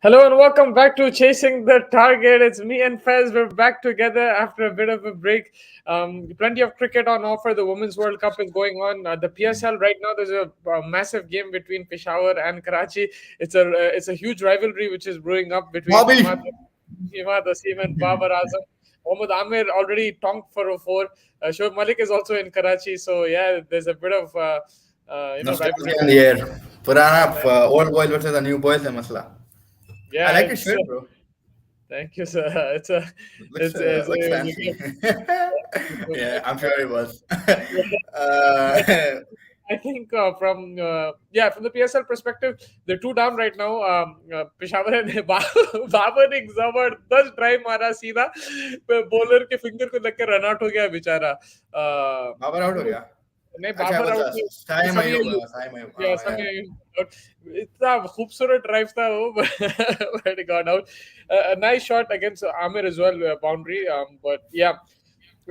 Hello and welcome back to Chasing the Target. It's me and Fez. We're back together after a bit of a break. Plenty of cricket on offer. The Women's World Cup is going on. The PSL right now. There's a massive game between Peshawar and Karachi. It's a huge rivalry which is brewing up between Imad Wasim and Babar Azam. Mohammad Amir already tonked for a four. Shoaib Malik is also in Karachi. So yeah, there's a bit of rivalry in the air. Purana old boys versus the new boys. Yeah, I like your shirt, bro. Thank you, sir. Looks fancy. Yeah, I'm sure it was. I think from the PSL perspective, they're two down right now. Peshawar ने बाबर ने एक जबरदस्त drive मारा सीधा bowler के finger को लग के रन आउट हो गया बेचारा. बाबर आउट हो गया. नहीं बाबर आउट. इतना खूबसूरत ड्राइव था वो, but it got out. A nice shot against Amir as well, boundary. But yeah.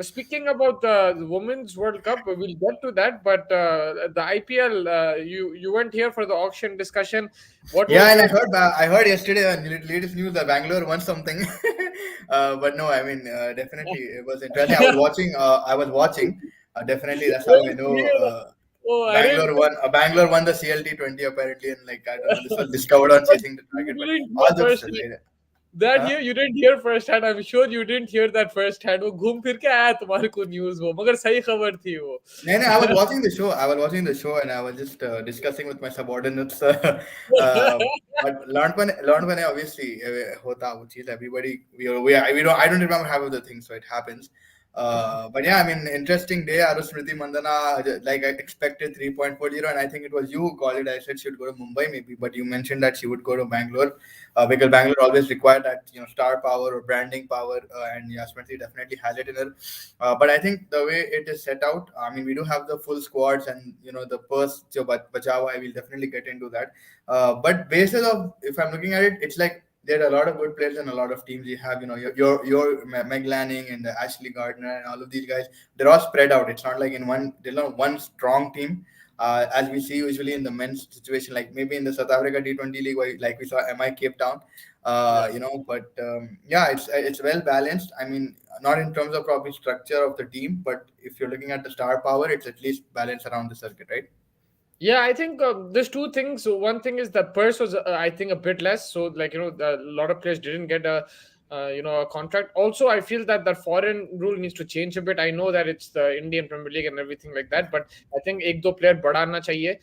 Speaking about the Women's World Cup, we'll get to that. But the IPL, you weren't here for the auction discussion. And I heard yesterday on latest news that Bangalore won something. But no, I mean definitely it was interesting. I was watching. Definitely, that's how I know. Bangalore won the T20 apparently, and I don't know, this was discovered on Chasing the Target. Year you didn't hear firsthand. I'm sure you didn't hear that firsthand. वो घूम फिर के आया तुम्हारे को news वो, मगर सही खबर थी वो. नहीं, I was watching the show and I was just discussing with my subordinates. But learn obviously होता वो चीज. Everybody I don't remember half of the things, so it happens. But yeah, I mean, interesting day. Smriti Mandhana, I expected 3.40, and I think it was you who called it. I said she would go to Mumbai maybe, but you mentioned that she would go to Bangalore because Bangalore always required that star power or branding power, and yeah, Smriti definitely has it in her. But I think the way it is set out, I mean, we do have the full squads and the purse Bachawa. I will definitely get into that. But basis of, if I'm looking at it, it's like there are a lot of good players and a lot of teams. You have, your Meg Lanning and Ashley Gardner and all of these guys. They're all spread out. It's not like there's not one strong team, as we see usually in the men's situation, like maybe in the South Africa T20 League, like we saw MI Cape Town. But it's well balanced. I mean, not in terms of probably structure of the team, but if you're looking at the star power, it's at least balanced around the circuit, right? Yeah, I think there's two things. So one thing is that purse was, I think, a bit less. So, a lot of players didn't get a contract. Also, I feel that the foreign rule needs to change a bit. I know that it's the Indian Premier League and everything like that, but I think एक दो player बढ़ाना चाहिए.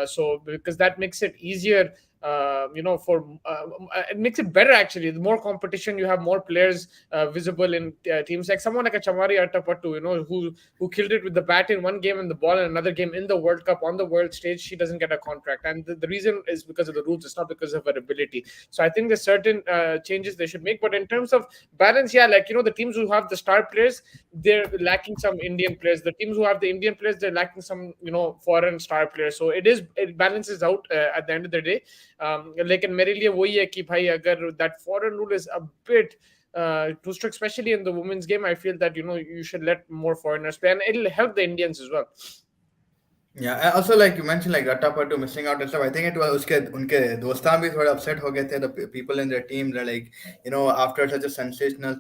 So because that makes it easier. It makes it better actually. The more competition, you have more players visible in teams. Like someone like a Chamari Attapattu, who killed it with the bat in one game and the ball in another game in the World Cup on the world stage. She doesn't get a contract, and the reason is because of the rules. It's not because of her ability. So I think there's certain changes they should make. But in terms of balance, the teams who have the star players, they're lacking some Indian players. The teams who have the Indian players, they're lacking some foreign star players. So it balances out at the end of the day. लेकिन मेरे लिए वही है कि भाई अगर that foreign rule is a bit too strict, especially in the women's game, I feel that you should let more foreigners play, and it'll help the Indians as well. Yeah, and also like you mentioned, like Rattapattu missing out and stuff. I think it was uske unke dostan bhi thoda upset ho gaye the people in their team. They're like, after such a sensational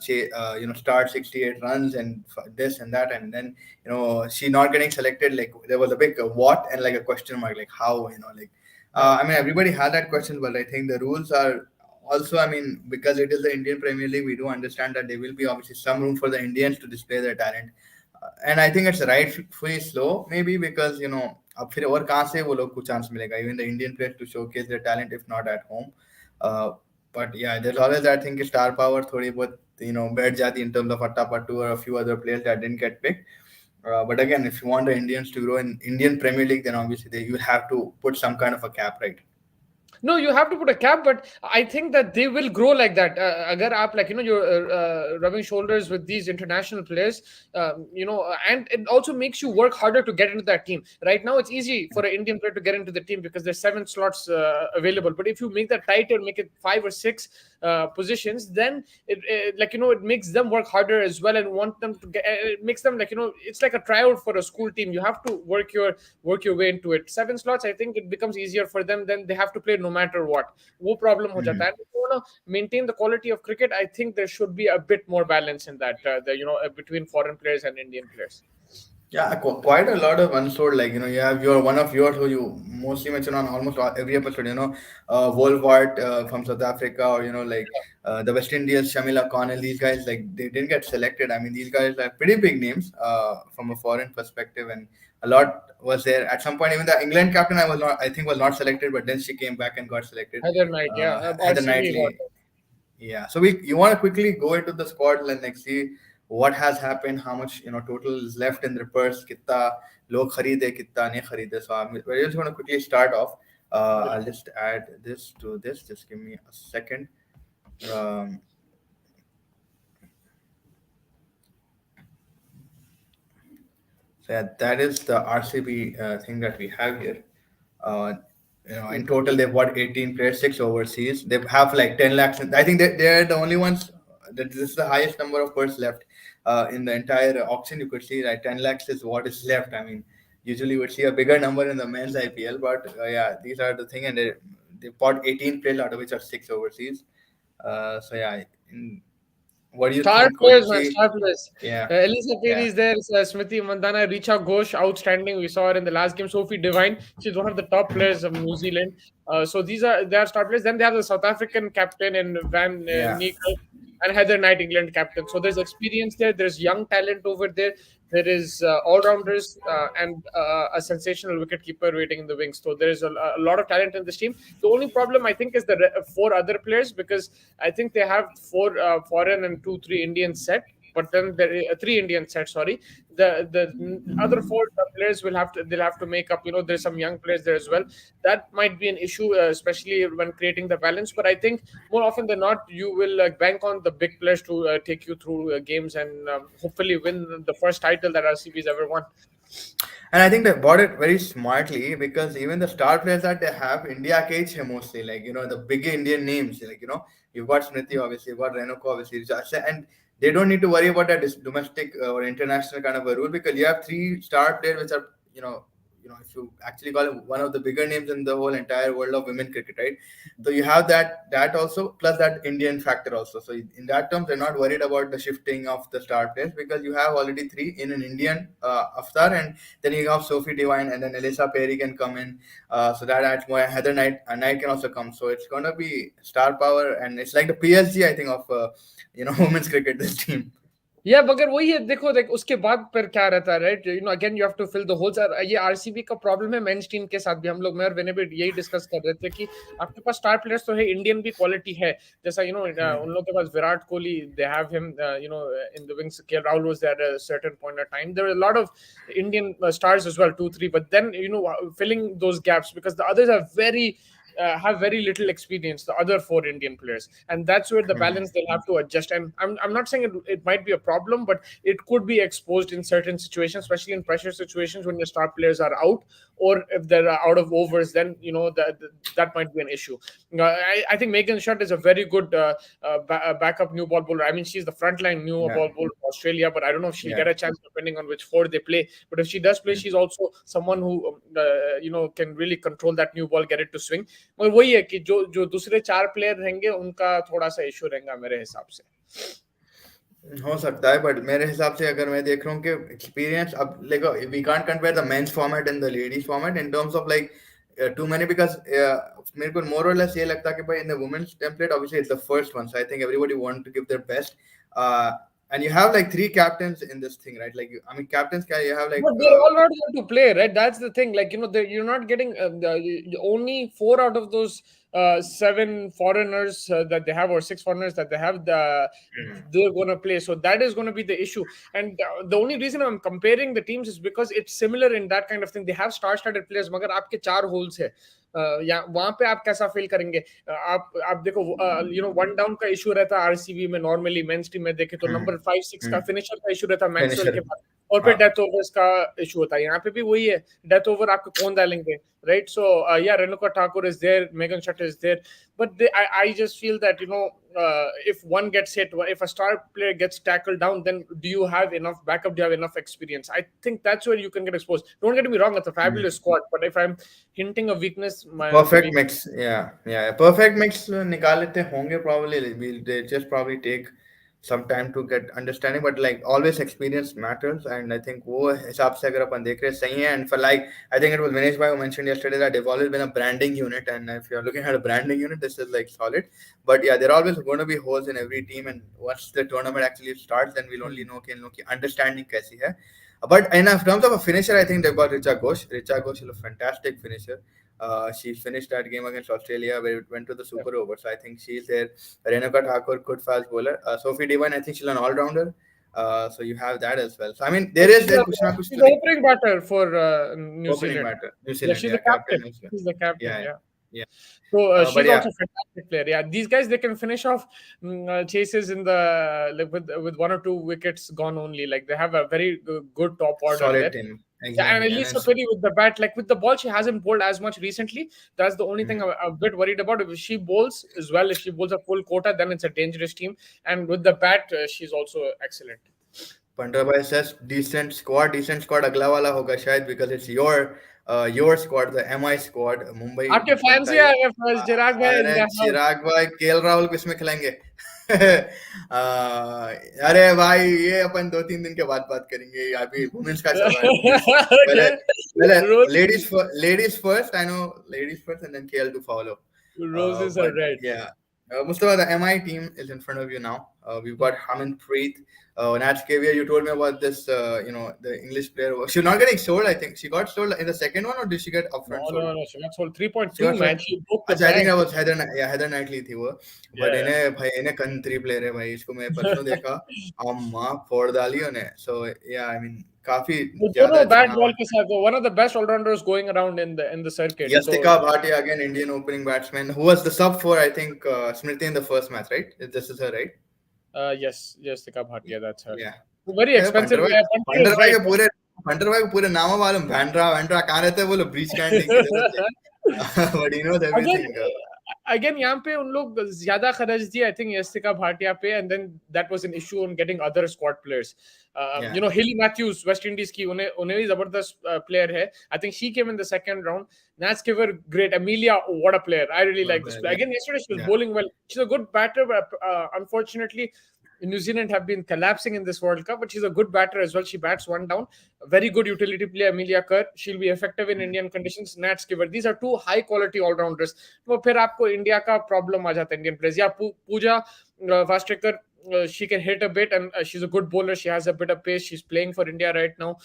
start, 68 runs and this and that, and then she not getting selected. Like there was a big what and like a question mark, like how, like Yeah. I mean everybody had that question, but I think the rules are also, I mean, because it is the Indian Premier League, we do understand that there will be obviously some room for the Indians to display their talent. And I think it's rightfully slow, maybe because अब फिर और कहाँ से वो लोग को chance मिलेगा, even the Indian players to showcase their talent if not at home. uh, but yeah, there's always that thing star power थोड़ी बहुत बैठ जाती in terms of Attappattu or a few other players that didn't get picked. But again, if you want the Indians to grow in Indian Premier League, then obviously you will have to put some kind of a cap, right? No, you have to put a cap, but I think that they will grow like that. Agar aap like you're rubbing shoulders with these international players, and it also makes you work harder to get into that team. Right now, it's easy for an Indian player to get into the team because there's 7 slots available. But if you make that tighter, make it 5 or 6 positions, then it makes them work harder as well and want them to get. It makes them it's like a tryout for a school team. You have to work your way into it. 7 slots, I think it becomes easier for them. Then they have to play no matter what. वो problem हो जाता है. And if you want to maintain the quality of cricket, I think there should be a bit more balance in that. Between foreign players and Indian players. Yeah, quite a lot of unsold. Like you have your one of yours who you mostly mention on almost every episode. Wolvart from South Africa, or the West Indians, Shamila Connell. These guys, like they didn't get selected. I mean, these guys are pretty big names from a foreign perspective, and a lot was there at some point. Even the England captain, I think, was not selected, but then she came back and got selected. Heather Knight, yeah, Heather RCB got Knightley. Yeah, so you want to quickly go into the squad and like see what has happened, how much total is left in the purse, kitta log kharide, kitta nahi kharide. So we're just going to quickly start off. it. I'll just add this to this. Just give me a second. Um, so yeah, that is the RCB thing that we have here. Uh, in total, they've got 18 players, 6 overseas. They have like 10 lakhs. I think they're the only ones that this is the highest number of players left in the entire auction. You could see that 10 lakhs is what is left. I mean, usually you would see a bigger number in the men's IPL, but yeah, these are the thing, and they bought 18 players, out of which are 6 overseas. So yeah, what do you Star think? Could players, man, see, star players. yeah, Elisa Peri yeah, is there. Smriti Mandana, Richa Ghosh, outstanding. We saw her in the last game. Sophie Devine, she's one of the top players of New Zealand. So they are star players. Then they have the South African captain and Van yeah. Niekerk and Heather Knight, England captain. So there's experience there. There's young talent over there. There is all-rounders and a sensational wicket-keeper waiting in the wings. So there is a lot of talent in this team. The only problem, I think, is the 4 other players, because I think they have 4 foreign and 2-3 Indian set. But then there are 3 Indian sets. Sorry, the other 4 players they'll have to make up. There's some young players there as well. That might be an issue, especially when creating the balance. But I think more often than not, you will bank on the big players to take you through games and hopefully win the first title that RCB's ever won. And I think they bought it very smartly, because even the star players that they have, India cage hai mostly, like the big Indian names, like you've got Smriti, obviously, you've got Renoko, obviously, and they don't need to worry about that domestic or international kind of a rule, because you have 3 star players which are if you actually call it one of the bigger names in the whole entire world of women cricket, right? So you have that also, plus that Indian factor also. So in that terms, they're not worried about the shifting of the star players, because you have already 3 in an Indian Aftar, and then you have Sophie Devine, and then Elisa Perry can come in. So that adds more. Heather Knight can also come. So it's gonna be star power, and it's like the PSG, I think, of women's cricket. This team. या मगर वही है, देखो उसके बाद पर क्या रहता है, right? Again you have to fill the holes. ये आरसीबी का प्रॉब्लम है मेंस टीम के साथ भी. हम लोग, मैं और विनय भी यही डिस्कस कर रहे थे कि आपके पास स्टार प्लेयर्स तो है, इंडियन भी क्वालिटी है, जैसा उन लोगों के पास Virat Kohli, they have him in the wings. KL Rahul was there at a certain point of time. There are a lot of Indian stars as well, 2-3, but then filling those gaps, because the others are very have very little experience, the other four Indian players, and that's where the balance they'll have to adjust. And I'm not saying it might be a problem, but it could be exposed in certain situations, especially in pressure situations when your star players are out, or if they're out of overs, then that might be an issue. I think Megan Shutt is a very good backup new ball bowler. I mean, she's the frontline new Yeah, ball bowler for Australia, but I don't know if she'll yeah. get a chance depending on which four they play. But if she does play, she's also someone who can really control that new ball, get it to swing. मगर वही है कि जो दूसरे चार player रहेंगे उनका थोड़ा सा इशू रहेगा मेरे हिसाब से. हो सकता है, बट मेरे हिसाब से अगर मैं देख रहा हूँ कि एक्सपीरियंस अब like we can't compare the men's format and the ladies format in terms of like too many because मेरे को मोर और लेस ये लगता है कि भाई in the women's template obviously it's the first one, so I think everybody want to give their best and you have like three captains in this thing, right? Like I mean captains can you have like But they're all not going to play, right? That's the thing. Like, you're not getting only four out of those seven foreigners that they have, or six foreigners that they have, they're going to play. So that is going to be the issue. And the only reason I'm comparing the teams is because it's similar in that kind of thing. They have star-studded players, मगर आपके चार holes है. या वहां पे आप कैसा feel करेंगे? आप देखो, वन डाउन का इशू रहता है आरसीबी में, नॉर्मली मेंस टीम में देखे तो नंबर 5-6 का फिनिशर का इशू रहता है मैक्सवेल finisher. के पास, और फिर हाँ. डेथ ओवर्स का इशू होता है. यहाँ पे भी वही है, डेथ ओवर आपको कौन डालेंगे, राइट? सो या Renuka Thakur is there, Megan Schutt is there, but I just feel that if one gets hit, if a star player gets tackled down, then do you have enough backup? Do you have enough experience? I think that's where you can get exposed. Don't get me wrong, it's a fabulous squad, but if I'm hinting a weakness, Perfect mix, yeah, perfect mix निकाल लेते होंगे probably. They just probably take some time to get understanding, but like always experience matters, and I think वो हिसाब से अगर अपन देख रहे हैं सही है. And for like I think it was Vinesh bhai who mentioned yesterday that they've always been a branding unit, and if you're looking at a branding unit, this is like solid. But yeah, there are always going to be holes in every team, and once the tournament actually starts, then we'll only know कि इन लोगों की understanding कैसी है. But in terms of a finisher, I think they've got Richa Ghosh. Richa Ghosh is a fantastic finisher. She finished that game against Australia where it went to the super over. So I think she's there. Renuka Thakur, good fast bowler. Sophie Devine, I think she's an all-rounder. So you have that as well. So I mean, there is kuch na kuch she's the opening batter for New opening Zealand. batter. New Yeah, Zealand, she's yeah, the captain. New Zealand. She's the captain. Yeah, Yeah. yeah. So But she's yeah, also a fantastic player. Yeah, these guys, they can finish off chases in the like with one or two wickets gone only. Like they have a very good top order solid there. team. Yeah, and Exactly. And Elisa Perry with the bat, like with the ball, she hasn't bowled as much recently. That's the only thing I'm a bit worried about. If she bowls as well, if she bowls a full quota, then it's a dangerous team. And with the bat, she's also excellent. Pandra says decent squad अगला वाला होगा शायद because it's your squad, the MI squad. Mumbai आपके fans बनता ही है. आ गए first, चिराग भाई in अरे the house. चिराग भाई, केएल राहुल किसमें खिलाएंगे? अरे भाई ये अपन 2-3 दिन के बाद बात करेंगे. अभी वुमेन्स का चल रहा है. पहले Okay. पहले Roses, ladies first. I know ladies first and then KL to follow. roses are But red. yeah, Mustafa, the MI team is in front of you now. We've got Haman Preet, Nat Xavier. You told me about this, the English player. She's not getting sold, I think. She got sold in the second one, or did she get upfront sold? No. She got sold She 3.2, got man. sold. She broke the अच्छा, I think bank. that was Heather Knightley थी वो. But Yeah. इन्हें country player है भाई. इसको मैं परसों देखा. अम्मा फोड़ डाली उन्हें. So yeah, I mean काफी ज्यादा अच्छा Bad नाम ball है. ke saath, one of the best all-rounders going around in the circuit. So Yastika Bhatia, again, Indian opening batsman, who was the sub for, I think, Smriti in the first match, right? This is her, right? yes, Tika Bhatia, that's her. Yeah. Very expensive. पंडरभाई Yeah, Punter is right. के पूरे नाम मालूम. वैंड्रा कहाँ रहते हैं वो लोग? Breach कैंडिंग किधर रहते हैं? But he knows everything. Again, यहाँ पे उन लोग ज्यादा खर्च दिए, I think, यस्तिका भाटिया पे, and then that was an issue on getting other squad players. Yeah. Hilly Matthews, West Indies की, उन्हें भी जबरदस्त player है. I think she came in the second round. Nat Skiver, great. Amelia, what a player. I really like this player. Again, yesterday she was bowling well. She's a good batter, but unfortunately, New Zealand have been collapsing in this World Cup, but she's a good batter as well. She bats one down. Very good utility player, Amelia Kerr. She'll be effective in Indian conditions. Nat Skiver. These are two high quality all rounders. तो फिर आपको India का problem आ जाता है Indian players. या पूजा वास्ट्रेकर, she can hit a bit, and she's a good bowler. She has a bit of pace. She's playing for India right now.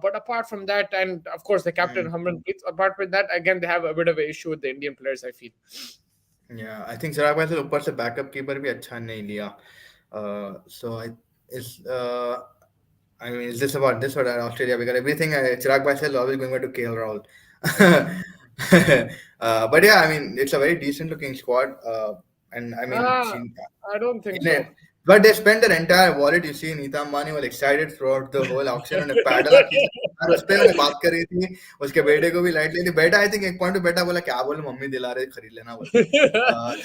But apart from that, and of course the captain Harmanpreet, apart from that, again they have a bit of an issue with the Indian players, I feel. Yeah, I think चिराग भाई से ऊपर से backup keeper भी अच्छा नहीं लिया. So I mean, is this about this or that Australia? Because everything Chirag Bhai said is always going back to KL Rahul. But yeah, I mean, it's a very decent looking squad. And I mean, Ah, she, I don't think in it, so. but they spent their entire wallet. You see, Neeta Ambani was excited throughout the whole auction and paddle आके यार उस पे वो बात कर रही थी उसके बेटे को भी लाइट ली थी बेटा आई थिंक एक पॉइंट पे बेटा बोला क्या बोल मम्मी दिला रहे खरीद लेना बोल के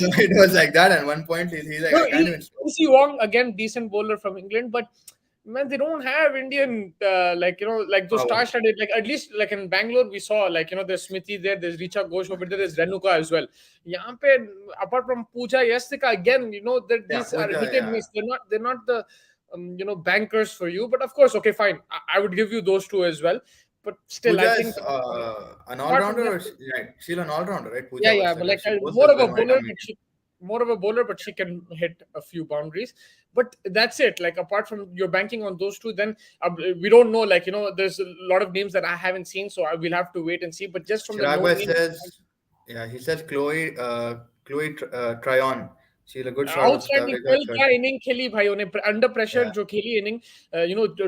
so it was like that and one point he's like No, I can't even Lucy Wong again, decent bowler from England, but man, they don't have Indian like those power. star-studded. Like at least like in Bangalore, we saw there's Smithy there, there's Richa Ghosh over there, there's Renuka as well. यहाँ पे apart from Pooja Yastika again, that Yeah, these are Pooja, hit and yeah. miss. They're not the bankers for you. But of course, okay, fine. I would give you those two as well. But still, I Pooja think is an apart from all-rounder, that, or right? She's an all-rounder, right? yeah, Pooja yeah, was but like like she bowls more as of a well, right? bowler, I'm but medium. she can hit a few boundaries. But that's it. Like apart from you're banking on those two, then we don't know. Like there's a lot of names that I haven't seen, so I will have to wait and see. But just from the Chirag known Bhai names, says, yeah, he says Chloe Tryon. She's a good shot with South outstanding Africa. कल क्या Third. Inning खेली भाई उन्हें under pressure Yeah. जो खेली inning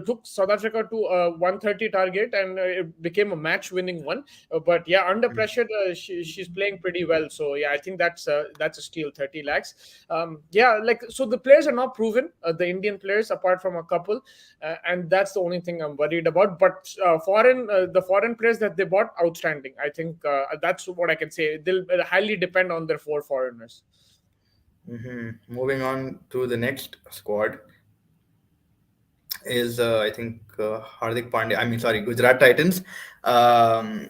took South Africa to a 130 target and it became a match winning one. But yeah, under Mm. pressure she's playing pretty well, so yeah, I think that's a steal. 30 lakhs. Yeah, like so the players are not proven, the Indian players apart from a couple, and that's the only thing I'm worried about. But the foreign players that they bought, outstanding. I think that's what I can say. They'll highly depend on their four foreigners. Moving on to the next squad is I think Hardik Pandya. I mean, sorry, Gujarat Titans. Um,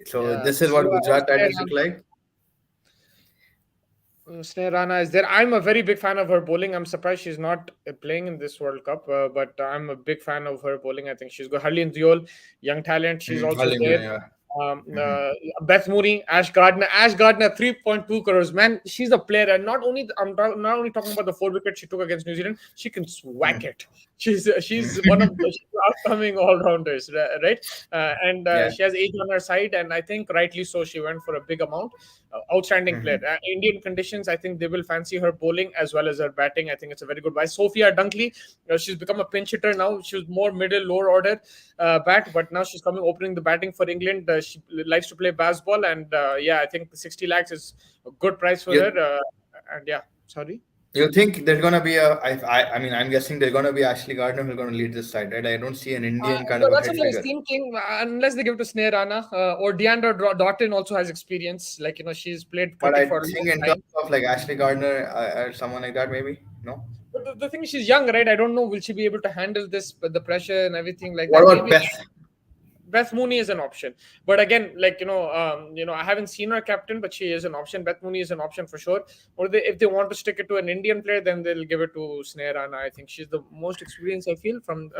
so Yeah, this is what Gujarat Titans look Sneh like. Rana is there. I'm a very big fan of her bowling. I'm surprised she's not playing in this World Cup, but I'm a big fan of her bowling. I think she's got Harleen Diol, young talent. She's also Harlem, there. yeah. Um, Mm-hmm. uh, Beth Mooney, Ash Gardner. Ash Gardner, 3.2 crores. Man, she's a player. And not only talking about the 4 wickets she took against New Zealand, she can swack it. She's one of the upcoming all rounders, right? And Yeah. she has age on her side, and I think rightly so. She went for a big amount. Outstanding player. Mhm. Indian conditions, I think they will fancy her bowling as well as her batting. I think it's a very good buy. Sophia Dunkley, she's become a pinch hitter now. She was more middle, lower order bat, but now she's coming opening the batting for England. She likes to play baseball, and yeah, I think the 60 lakhs is a good price for her. You And yeah, sorry. you think there's gonna be I mean I'm guessing there's gonna be Ashley Gardner who's gonna lead this side, right? I don't see an Indian kind of a That's head what I was figure. thinking. Unless they give to Sneh Rana or Deandra Doughton also has experience. Like she's played But cricket I for a think long in time. terms of like Ashley Gardner or someone like that, maybe no. But the thing is, she's young, right? I don't know. Will she be able to handle this, the pressure and everything like What that? about Maybe Beth? Beth Mooney is an option, but again, like I haven't seen her captain, but she is an option. Beth Mooney is an option for sure. Or if they want to stick it to an Indian player, then they'll give it to Sneh Rana. I think she's the most experienced, I feel, from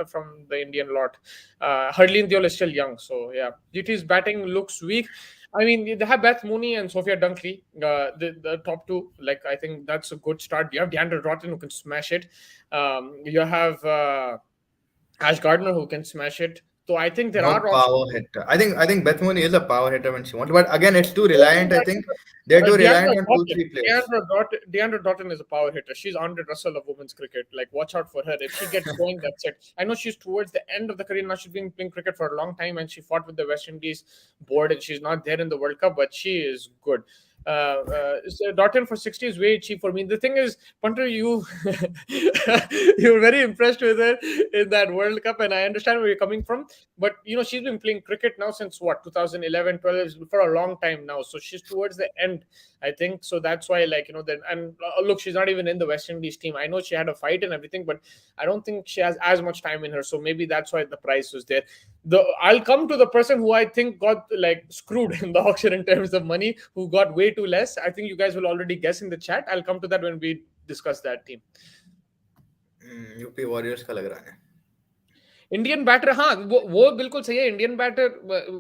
the Indian lot. Harleen Deol is still young, so yeah. GT's batting looks weak. I mean, they have Beth Mooney and Sophia Dunkley, the top two. Like, I think that's a good start. You have Deandra Doughton who can smash it. You have Ash Gardner who can smash it. So I think there No are options. power hitter. I think Beth Mooney is a power hitter when she wants, but again, it's too More than reliant. I that, think they're too reliant Deandra on two, Doughton. three players. Deandra Doughton is a power hitter. She's Andre Russell of women's cricket. Like, watch out for her. If she gets going, that's it. I know she's towards the end of the career now. She's been playing cricket for a long time, and she fought with the West Indies board, and she's not there in the World Cup, but she is good. So Doughton for 60 is way cheap for me. The thing is, Punter, you you were very impressed with her in that World Cup, and I understand where you're coming from. But she's been playing cricket now since what 2011, 12 for a long time now. So she's towards the end, I think. So that's why, like then and look, she's not even in the West Indies team. I know she had a fight and everything, but I don't think she has as much time in her. So maybe that's why the price was there. I'll come to the person who I think got like screwed in the auction in terms of money, who got way too less. I think you guys will already guess in the chat. I'll come to that when we discuss that team. UP warriors का लग रहा है Indian batter, हाँ, वो बिल्कुल सही है. Indian batter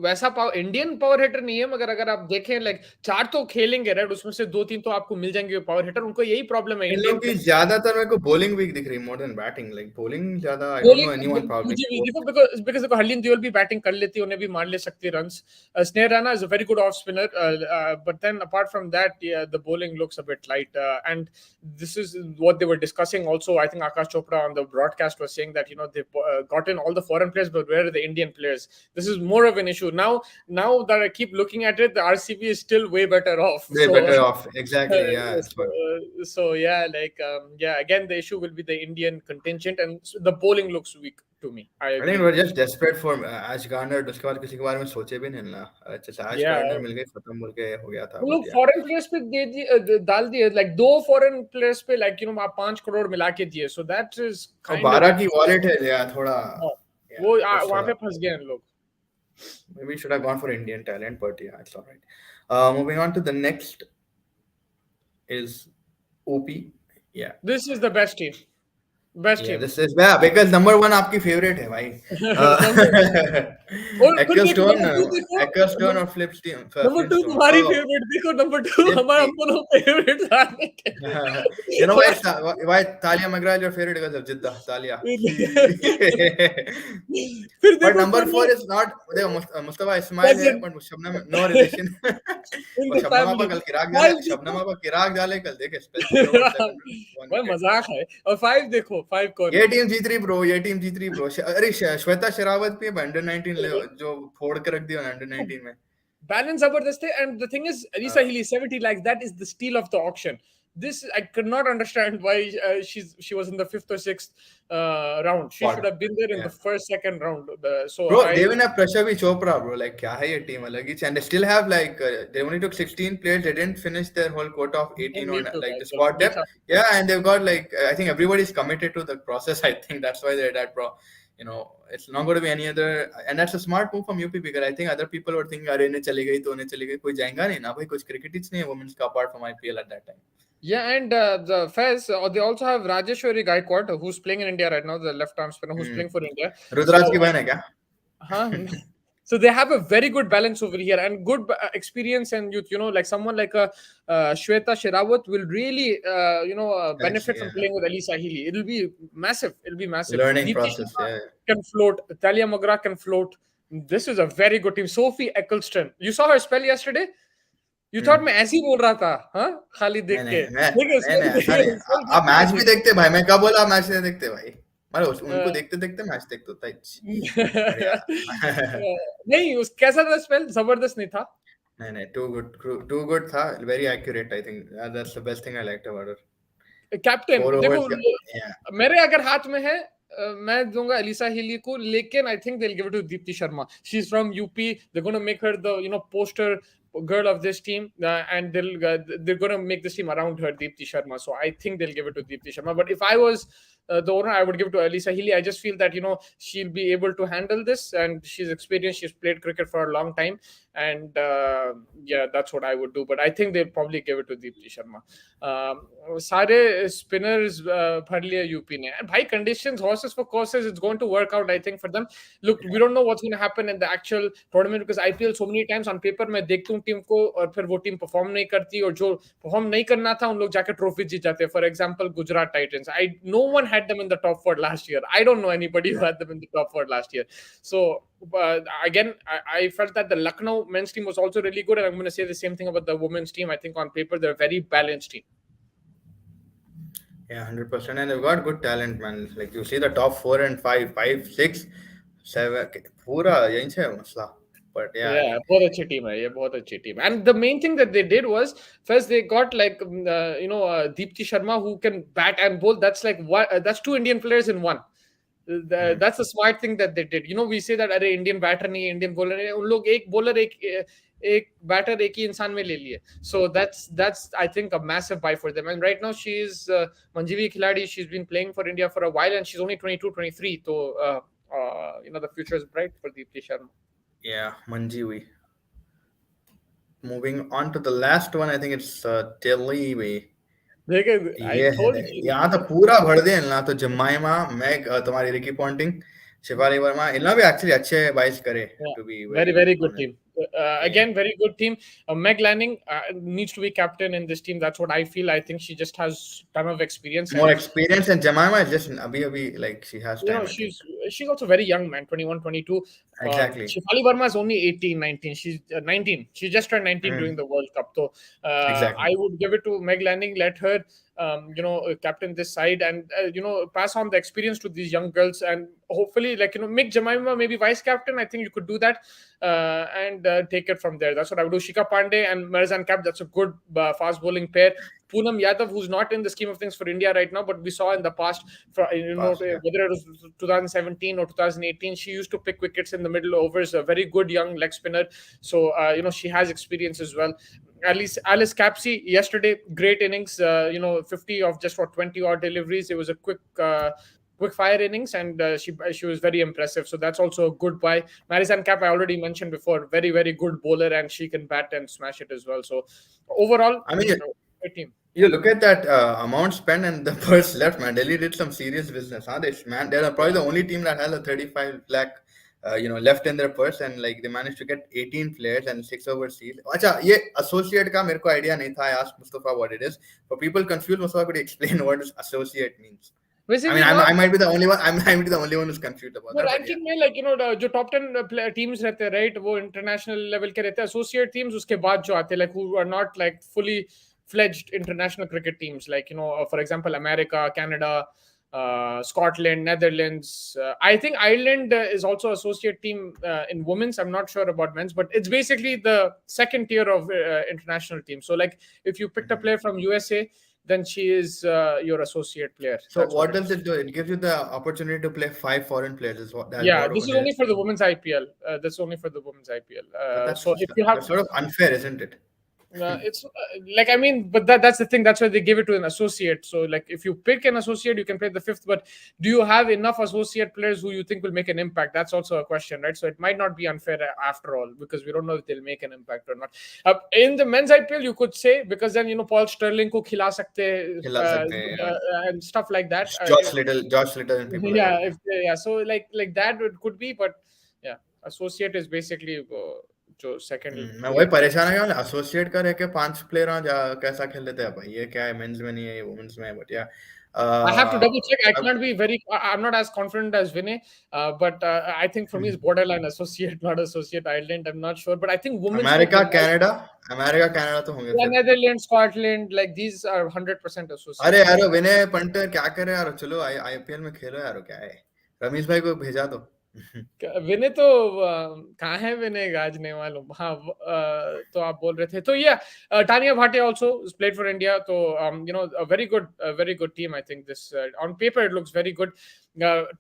वैसा इंडियन पावर हिटर नहीं है, मगर अगर आप देखें लाइक 4 तो खेलेंगे, राइट? उसमें से 2-3 तो आपको मिल जाएंगे पावर हिटर. उनको यही प्रॉब्लम है इन इंडियन लोग की ज्यादातर मेरे को बॉलिंग वीक दिख रही है more than batting like bowling ज्यादा I don't know bowling. Anyone probably मुझे भी देखो, बिकॉज़ देखो हरलीन देओल भी बैटिंग कर लेती है, उन्हें भी मार ले सकती है runs. Sneh Rana is a very good off spinner, but then apart from that the bowling looks a bit light, and this is what they were discussing also. I think Akash Chopra on the broadcast was saying that they've gotten all the foreign players, but where are the Indian players? This is more of an issue now that I keep looking at it. The RCB is still way better off. Way So better off. Exactly. Yeah. so yeah, like yeah, again the issue will be the Indian contingent, and the bowling looks weak to me. I I think agree we're with just desperate for आज Garner उसके बाद किसी के बारे में सोचे भी नहीं ना अच्छा आज yeah. गार्नर मिल गए खत्म बोल के हो गया था वो but लोग yeah फॉरेन प्लेयर्स पे दे दिए डाल दिए लाइक 2 फॉरेन प्लेयर्स पे लाइक आप 5 करोड़ मिला के दिए सो दैट इज और काइंड 12 ऑफ की वॉलेट है या थोड़ा वो that's वहां थोड़ा पे फंस गए हैं लोग. maybe should have gone for Indian talent but yeah it's all right. Moving on to the next is OP. Yeah. This is the best team. Best Yeah, team. this is yeah because number one आपकी favorite है भाई. और फिर देख Ecclestone, number 2 देखो. Ecclestone और Flipstone. Number 2 तुम्हारी favourite देखो. नंबर 2 हमारा हम दोनों फेवरेट था. You know why Talia McGrath is your favorite because of Jeddah Talia. फिर But देखो number 4 is not Mustafa Ismail है but Shabnam no relation. in और the शबनम family. आपा कल किराक डाले कल देखे भाई मजाक है. और 5 देखो 5 कौन ये टीम जीत रही ब्रो अरे श्वेता शेरावत भी अंडर 19 जो फोड़ के रख दिया अंडर 19 में. Balance zabardast hai, and the thing is Alisa Healy 70 lakhs, that is the steal of the auction. This I could not understand why she was in the 5th or 6th round. She should have been there in the first, second round. So bro, they even have Prashavi Chopra, bro. Like, kya hai ye team alag hi, and they still have like they only took 16 players. They didn't finish their whole quota of 18 on like the squad depth. Yeah, and they've got like I think everybody's committed to the process. I think that's why they're that pro. You know, it's not going to be any other, and that's a smart move from UP because I think other people were thinking, "अरे इन्हें चली गई तो उन्हें चली गई कोई जाएगा नहीं ना भाई कुछ cricket ही नहीं है women's का apart from IPL at that time." Yeah, and the Fez, they also have Rajeshwari Gaikwad, who's playing in India right now, the left arm spinner who's playing for India. Rudras की बहन है क्या? Huh? So they have a very good balance over here and good experience and youth. You know, like someone like Shweta Sherawat will really, benefit from playing with Alisa Healy. It'll be massive. Learning process. Yeah. Can float. Talia McGrath can float. This is a very good team. Sophie Ecclestone. You saw her spell yesterday. You thought मैं ऐसे ही बोल रहा था, हाँ? खाली देख के. नहीं आप मैच भी देखते भाई मैं कब बोला आप मैच नहीं देखते भाई मतलब उनको देखते देखते मैच देखते होता है. नहीं उस कैसा था स्पेल जबरदस्त नहीं था. नहीं too good था very accurate. I think that's the best thing I liked about her. Captain देखो मेरे अगर हाथ में है मैं दूंगा Alisa Healy को लेकिन I think they'll give it to Deepti Sharma. She's from UP. They're going to make her the poster girl of this team and they're going to make this team around her, Deepti Sharma. So I think they'll give it to Deepti Sharma. But if I was the owner, I would give it to Alisa Healy. I just feel that she'll be able to handle this and she's experienced. She's played cricket for a long time and yeah, that's what I would do. But I think they'll probably give it to Deepti Sharma. सारे spinners भर लिया UP ने. And भाई conditions, horses for courses, it's going to work out I think for them. Look, we don't know what's going to happen in the actual tournament because IPL so many times on paper मैं देखता हूँ team को और फिर वो team perform नहीं करती और जो परफॉर्म नहीं करना था उन लोग जाके ट्रॉफी जीत जाते हैं. For example Gujarat Titans, no one had them in the top 4 last year. I don't know anybody who had them in the top 4 last year. So again, I felt that the Lucknow men's team was also really good, and I'm going to say the same thing about the women's team. I think on paper they're a very balanced team. Yeah, 100%, and they've got good talent, man. Like you see the top 4 and 5, 5, 6, 7, पूरा यहीं से मसला. But yeah, बहुत अच्छी team है ये, बहुत अच्छी team. And the main thing that they did was first they got like Deepti Sharma who can bat and bowl. That's like that's 2 Indian players in one. That's a smart thing that they did. We say that अरे Indian batter नहीं, Indian bowler नहीं, उन लोग एक bowler एक batter एक ही इंसान में ले लिए. So that's I think a massive buy for them. And right now she's Manjivi खिलाड़ी. She's been playing for India for a while and she's only 22, 23. So the future is bright for Deepti Sharma. Yeah, Manjivi. Moving on to the last one, I think it's Delhi. यहाँ तो पूरा भर दे ना तो जमाइमा mag तुम्हारी Ricky Ponting Shifali Verma इनला भी actually अच्छे बाइस करे to be very good team. Again, very good team. Meg Lanning needs to be captain in this team. That's what I feel. I think she just has ton of experience. More experience, and Jemima is just abhi like she has time. She's also very young, man. 21, 22. Exactly. Shefali Verma is only 18, 19. She's 19. She just turned 19 during the World Cup. So exactly. I would give it to Meg Lanning. Let her captain this side, and pass on the experience to these young girls, and hopefully, like, make Jemima maybe vice captain. I think you could do that, and take it from there. That's what I would do. Shika Pandey and Marizan Cap, that's a good fast bowling pair. Poonam Yadav, who's not in the scheme of things for India right now, but we saw in the past, Past, yeah. whether it was 2017 or 2018, she used to pick wickets in the middle overs. A very good young leg spinner, so she has experience as well. Alice Capsey yesterday, great innings. 50 of just for 20 odd deliveries. It was a quick fire innings, and she was very impressive. So that's also a good buy. Marisan Cap, I already mentioned before, very very good bowler, and she can bat and smash it as well. So overall, I mean, great team. you look at that amount spent and the purse left, man. Delhi did some serious business, huh? They're probably the only team that has a 35 lakh, left in their purse, and like they managed to get 18 players and 6 overseas. Acha, ye associate ka mere ko idea nahi tha. I asked Mustafa what it is. For people confused, Mustafa, could you explain what does associate means? I mean, Basically, now I might be the only one. I might be the only one who's confused about वो that. But yeah, ranking में, like, जो top 10 teams रहते हैं, right, वो international level के रहते हैं. Associate teams उसके बाद जो आते हैं, like, who are not like fully fledged international cricket teams, like, for example, America, Canada, Scotland, Netherlands. I think Ireland is also associate team in women's. I'm not sure about men's, but it's basically the second tier of international team. So, like, if you picked a player from USA, then she is your associate player. so That's what what it does is. it do? It gives you the opportunity to play 5 foreign players. Is what that's Yeah, what this is it is. only for the women's IPL. That's only for the women's IPL. But So if you have, that's sort of unfair, isn't it? it's like, I mean, but that's the thing. That's why they give it to an associate. So, like, if you pick an associate, you can play the fifth. But do you have enough associate players who you think will make an impact? That's also a question, right? So it might not be unfair after all, because we don't know if they'll make an impact or not. In the men's IPL, you could say, because then Paul Sterling ko khila sakte, खिला सकते हैं, yeah. and stuff like that. Josh Little, and people like Yeah, that. yeah. So like that it could be, but yeah, associate is basically जो second मैं वही tier. परेशान है कि associate का रह के 5 प्लेयर कैसा खेल लेते हैं भाई. ये क्या है, मेंस में नहीं है, ये वुमेन्स में है. बट या I have to double check. I cannot be very. I'm not as confident as Vinay, but I think for me it's borderline associate, not associate Ireland. I'm not sure, but I think women's would America be nice. Canada तो होंगे Yeah, फिर. Netherlands, Scotland, like these are 100% अरे associate. यार विनय punt क्या करे यार, चलो IPL में खेलो यार. क्या है, रमेश भाई को भेजा दो. विनय तो कहाँ है विनय, आज नहीं मालूम. हाँ, तो आप बोल रहे थे तो ये Tania Bhatia also played for India. So a very good team. I think this on paper it looks very good.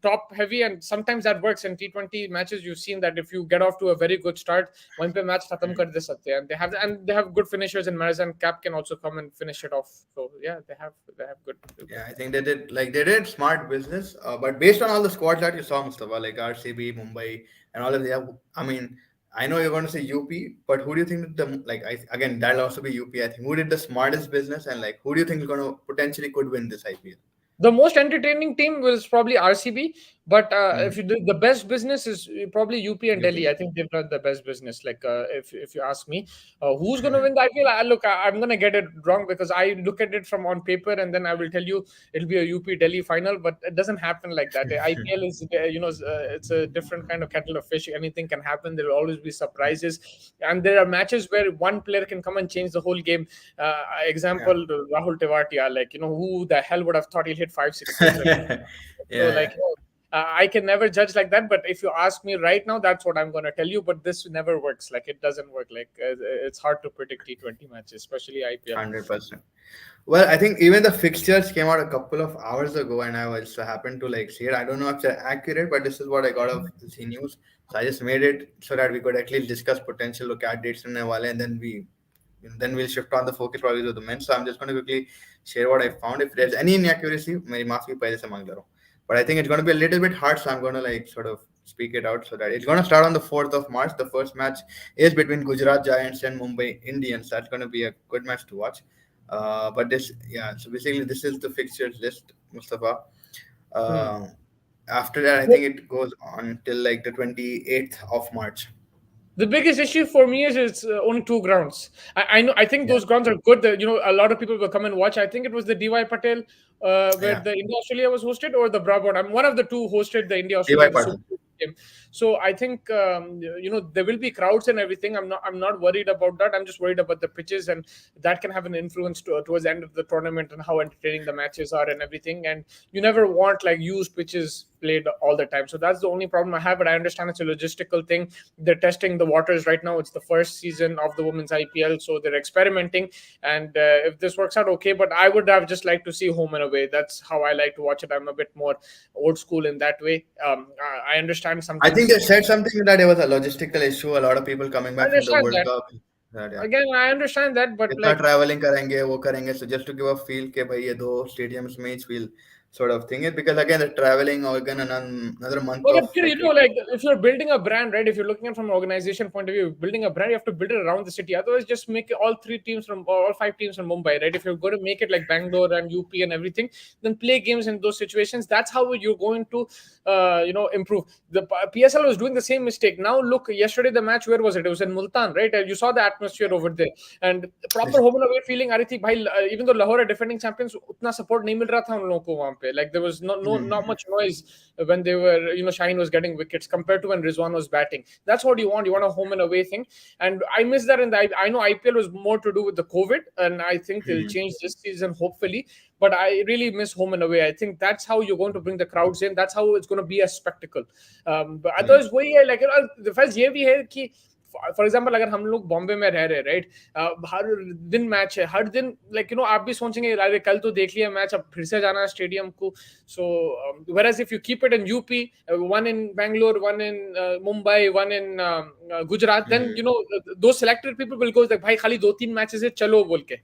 Top heavy, and sometimes that works in T20 matches. You've seen that if you get off to a very good start, one पे match खत्म कर दे सकते हैं, and they have good finishers, and Marizan Cap can also come and finish it off. So yeah, they have good. Yeah, I think they did smart business, but based on all the squads that you saw, Mustafa, like RCB, Mumbai, and all of them. I mean, I know you're going to say UP, but who do you think again that'll also be UP? I think who did the smartest business, and like who do you think is going to potentially could win this IPL? The most entertaining team was probably RCB, but if you do, the best business is probably UP and Delhi. I think they've done the best business. Like, if you ask me, who's going to win the IPL? I'm going to get it wrong, because I look at it from on paper, and then I will tell you it'll be a UP Delhi final, but it doesn't happen like that. The IPL is, it's a different kind of kettle of fish. Anything can happen. There will always be surprises, and there are matches where one player can come and change the whole game. Example, Rahul Tewatia. Like, who the hell would have thought he'll hit 5 6 So, like, I can never judge like that. But if you ask me right now, that's what I'm going to tell you. But this never works. Like, it doesn't work. Like, it's hard to predict T20 matches, especially IPL. 100%. Well, I think even the fixtures came out a couple of hours ago, and I was happened to like see it. I don't know if they're accurate, but this is what I got of Z News. So I just made it so that we could at least discuss potential candidates in Nawale, and then we'll shift on the focus probably to the men. So I'm just going to quickly share what I found. If there's any inaccuracy, मेरी माफी पहले से मांग ले रहा हूँ. But I think it's going to be a little bit hard, so I'm going to like sort of speak it out so that it's going to start on the 4th of March. The first match is between Gujarat Giants and Mumbai Indians. That's going to be a good match to watch. But so basically this is the fixtures list, Mustafa. After that, I think it goes on till like the 28th of March. The biggest issue for me is it's only 2 grounds. I think those grounds are good. A lot of people will come and watch. I think it was the DY Patel where the India Australia was hosted, or the Brabant. One of the two hosted the India Australia. stadium. So I think there will be crowds and everything. I'm not worried about that. I'm just worried about the pitches, and that can have an influence towards the end of the tournament and how entertaining the matches are and everything. And you never want like used pitches played all the time. So that's the only problem I have. But I understand it's a logistical thing. They're testing the waters right now. It's the first season of the women's IPL, so they're experimenting. And if this works out, okay. But I would have just liked to see home and away. That's how I like to watch it. I'm a bit more old school in that way. I understand I think sometimes. they said something that it was a logistical issue. A lot of people coming I back from the understand World that. Cup. That, yeah. Again, I understand that, but कितना like, travelling करेंगे वो करेंगे so just to give a feel के भाई ये दो stadiums में each will sort of thing it because again the traveling or again another month well, of like like if you're building a brand, right? If you're looking at from an organization point of view, building a brand, you have to build it around the city. Otherwise, just make all three teams from all five teams from Mumbai, right? If you're going to make it like Bangalore and UP and everything, then play games in those situations. That's how you're going to, improve. The PSL was doing the same mistake. Now, look, yesterday the match, where was it? It was in Multan, right? And you saw the atmosphere over there and proper home and away feeling. I think, bhai, even though Lahore are defending champions, utna support nahi mil raha tha un logon ko wahan pe. Like there was not much noise when they were, Shaheen was getting wickets compared to when Rizwan was batting. That's what you want. You want a home and away thing. And I miss that. And I know IPL was more to do with the COVID, and I think they'll change this season, hopefully. But I really miss home and away. I think that's how you're going to bring the crowds in. That's how it's going to be a spectacle. But otherwise, वही है, like, the first ये भी है कि for example अगर हम लोग बॉम्बे में रह रहे राइट, हर दिन मैच है, हर दिन लाइक आप भी सोचेंगे अरे कल तो देख लिया मैच, अब फिर से जाना है स्टेडियम को. सो whereas if you keep it in UP, one in Bangalore, one in Mumbai, one in Gujarat, then those selected people will go like भाई खाली 2-3 मैचेस है चलो बोल के.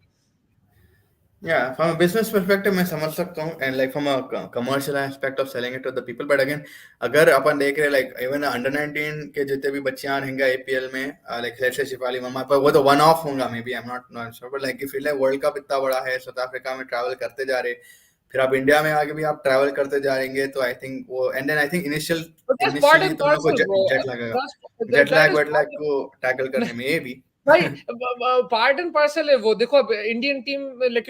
Yeah, from a business perspective मैं समझ सकता हूँ and like from a commercial aspect of selling it to the people, but again अगर अपन देख रहे like even under 19 के जितने भी बच्चियां रहेंगे IPL में like let's say शिफाली मम्मा, पर वो तो one off होगा maybe, I'm not sure, but like if like World Cup इतना बड़ा है, साउथ अफ्रीका में ट्रैवल करते जा रहे, फिर आप इंडिया में आगे भी आप ट्रैवल करते जा रहेंगे, तो आई थिंक वो and then I think But that's part initially and तुम लोग को parcel, bro. जेट लगेगा, That, jet that lag is wait lag को टैकल करने में ये भी भाई पार्ट एंड पार्सल है वो. देखो अब Indian team like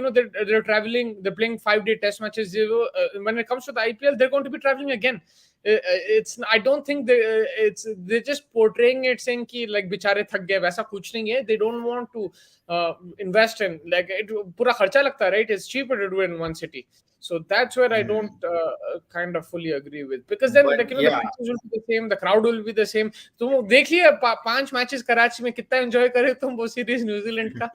they're traveling, they're playing 5-day test matches. When it comes to the IPL, they're going to be traveling again. It's I don't think they're just portraying it saying कि like बेचारे थक गए, वैसा कुछ नहीं है. They don't want to invest in like it, पूरा खर्चा लगता है, right? It's cheaper to do it in one city. So that's where I don't kind of fully agree with, because then but like the या pitches will be the same, the crowd will be the same. तुम देख लिया 5 matches Karachi में कितना enjoy करे तुम वो series New Zealand का.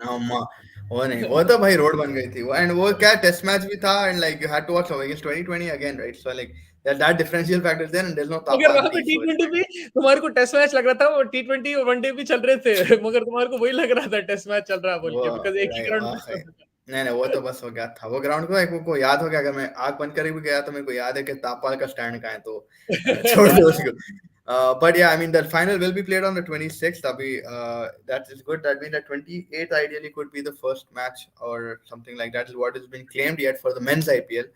वो नहीं, वो तो भाई रोड बन गई थी वो, एंड वो क्या टेस्ट मैच भी था, and like you had to watch against 2020 again, right? So like that differential factor there, and there's no मगर Tapan वहां पे team, so it's T20 like भी तुम्हारे को टेस्ट मैच लग रहा था, वो T20 वनडे भी चल रहे थे मगर तुम्हारे को वही लग रहा था टेस्ट मैच चल रहा है बोल वो के, बिकॉज एक ही ग्राउंड पे. नहीं नहीं, वो तो बस हो गया था वो ग्राउंड को, एक को याद हो गया, अगर मैं आंख बंद करके भी गया तो मेरे को याद है कि तापाल का स्टैंड कहाँ है, तो छोड़ दो उसको. But yeah, I mean the final will be played on the 26th. Abhi, that is good. That means that 28th ideally could be the first match or something like that is what has been claimed yet for the men's IPL.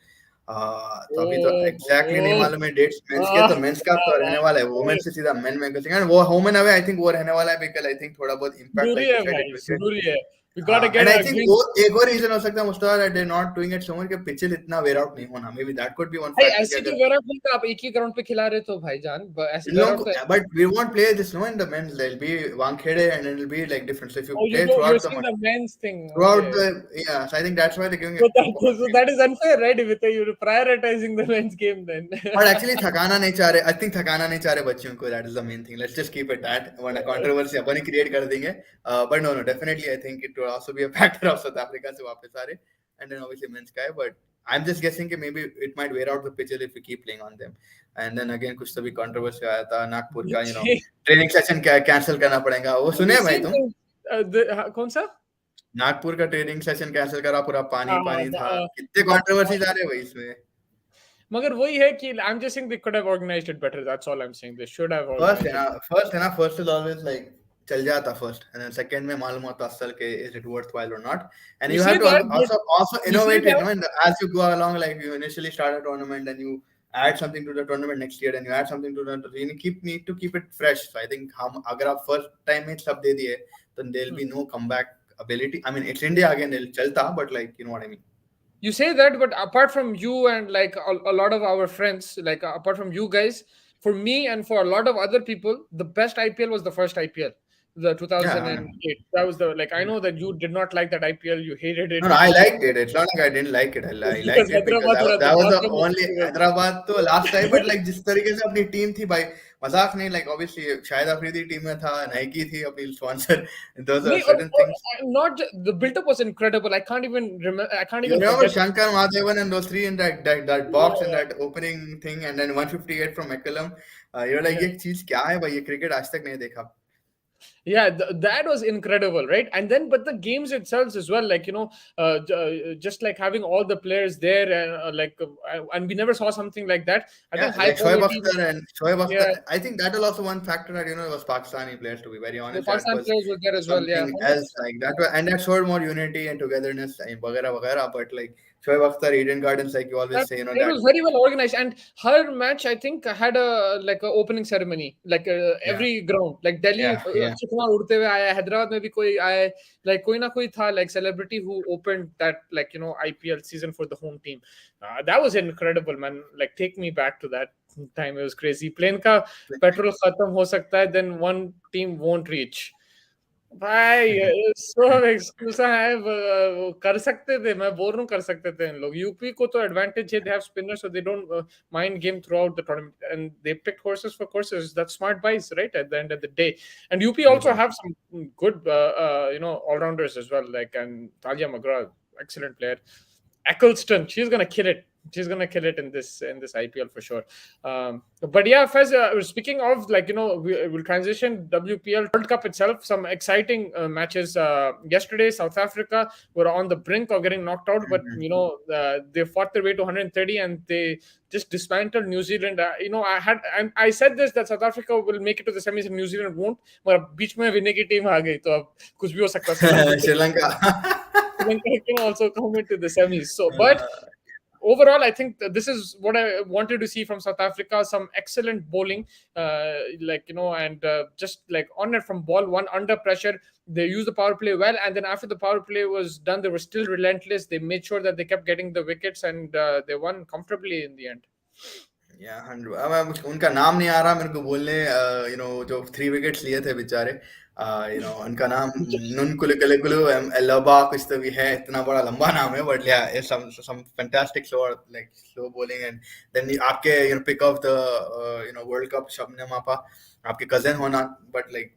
तो अभी तो exactly नहीं मालूम है dates mains के, तो mains का तो रहने वाला है, वुमेन्स से सीधा मेन में करेंगे, एंड वो home and away I think वो रहने वाला है, बिकॉज़ आई थिंक थोड़ा बहुत इंपैक्ट जरूरी लाइक यू है सेड इट भाई, विल गेट. जरूरी है. We gotta and get I a think green. वो एक और रीजन हो सकता है मुस्ताद that they not doing it summer के पिचेस इतना वेयर आउट नहीं होना, maybe that could be one भाई फैक्टर कि ऐसे तो अगर वेयर आउट नहीं था, आप एक ही ग्राउंड पे खिला रहे तो भाईजान ऐसे इन वेयर लोगों आउट को, तो. But we won't play this no in the men's, there will be Wankhede and it will be like different, so if you Oh, play through you're out saying the men's thing. throughout Okay. the, yeah, so I think that's why they're giving So it. that is unfair, right? If you're prioritizing the men's game then. But actually थकाना नहीं चाह रहे, I think थकाना नहीं चाह रहे बच्चियों को, that is the main thing. Let's just keep it that, वरना controversy अपन ही create कर देंगे. But no, definitely I think it will also be a factor of South Africa से वापस आ रहे, and then obviously men's का है, but I'm just guessing कि maybe it might wear out the pitches if we keep playing on them. And then again कुछ तो भी controversy आया था नागपुर का, training session cancel करना पड़ेगा, वो Have सुने you हैं भाई seen तुम? कौन सा? नागपुर का ट्रेनिंग सेशन कैंसिल करा, पूरा पानी पानी था, हाँ, कितने कंट्रोवर्सीज आ रहे हैं भाई इसमें. मगर वही है कि I'm just saying they could have organized it better. That's all I'm saying. They should have first organized है it. ना, फर्स्ट इज ऑलवेज लाइक चल जाता फर्स्ट, एंड देन सेकंड में मालूम होता असल के इज इट वर्थवाइल और not, and You you say have to that, but also you say innovate it, that. no, and as you go along, like you initially start a tournament and you add something to the tournament next year, and you add something to the, you need to keep it fresh. So I think हम अगर आप first time में सब दे दिए, then there will be no comeback ability. I mean it's India again, it'll चलता, but like you know what I mean. You say that, but apart from you and like a lot of our friends, like apart from you guys, For me and for a lot of other people, the best IPL was the first IPL, the Yeah. 2008. That was the, like, I know that you did not like that IPL, you hated No, it no, I because liked it. It's not like I didn't like it. I liked because it because Hyderabad were at the that was the bottom of only Hyderabad to last time. But like जिस तरीके से अपनी team थी भाई, मजाक नहीं. Like obviously Shahid Afridi team में था, Nike थी अपनी sponsor. Those are certain things. not the build-up was incredible. I can't even remember. I can't You even remember forget. Shankar Mahadevan and those three in that box and Yeah, that opening thing, and then 158 from McCallum. You're like, yeah. ये चीज क्या है भाई? ये cricket आज तक नहीं देखा. Yeah, that was incredible, right? And then, but the games itself as well, like, just like having all the players there, and and we never saw something like that. I Yeah, think high like Shoaib quality. Akhtar and Shoaib Yeah, Akhtar. I think that was also one factor that it was Pakistani players. To be very the honest, that Pakistan was players were there as well. Yeah, something else. 100%. Like that, and that showed more unity and togetherness, and वगैरह वगैरह. But like Shoaib Akhtar, Eden Gardens, like you always That say, it that. was very well organized, and her match, I think, had a like a opening ceremony, like Yeah, every ground, like Delhi, yeah, yeah. अच्छे कुमार उड़ते हुए आया, Hyderabad में भी कोई आया, like कोई ना कोई था, like celebrity who opened that, like, IPL season for the home team. That was incredible, man. Like, take me back to that time. It was crazy. Plane का petrol खत्म हो सकता है, then one team won't reach. भाई सब excuse है, वो कर सकते थे, मैं बोल रहा हूँ कर सकते थे इन लोग. यूपी को तो एडवांटेज है, they have spinners, so they don't mind game through out the tournament, and they picked horses for courses. That's smart buys, right, at the end of the day. And UP also बिल्कुल. have some good all-rounders as well, like, and Talia McGrath, excellent player. Eccleston, she's gonna kill it. She's gonna kill it in this IPL for sure. But yeah, Fez, speaking of, like, we'll transition WPL World Cup itself. Some exciting matches. Yesterday, South Africa were on the brink of getting knocked out, but they fought their way to 130 and they just dismantled New Zealand. I said this, that South Africa will make it to the semis and New Zealand won't. But बीच में winning की team आ गई, तो अब कुछ भी हो सकता है. Sri Lanka. Sri can also come into the semis. So, but overall, I think that this is what I wanted to see from South Africa. Some excellent bowling, and just like on it from ball one under pressure. They used the power play well, and then after the power play was done, they were still relentless. They made sure that they kept getting the wickets, and they won comfortably in the end. या 100. अब उनका नाम नहीं आ रहा मेरे को बोलने. जो 3 विकेट्स लिए थे बेचारे. उनका नाम नुनकुलुकुलुकुलु एलोबा कुछ तो भी है. इतना बड़ा लंबा नाम है, बट या some fantastic slow bowling. And then आपके pick of the World Cup Shabnam आपा आपके cousin होना, but like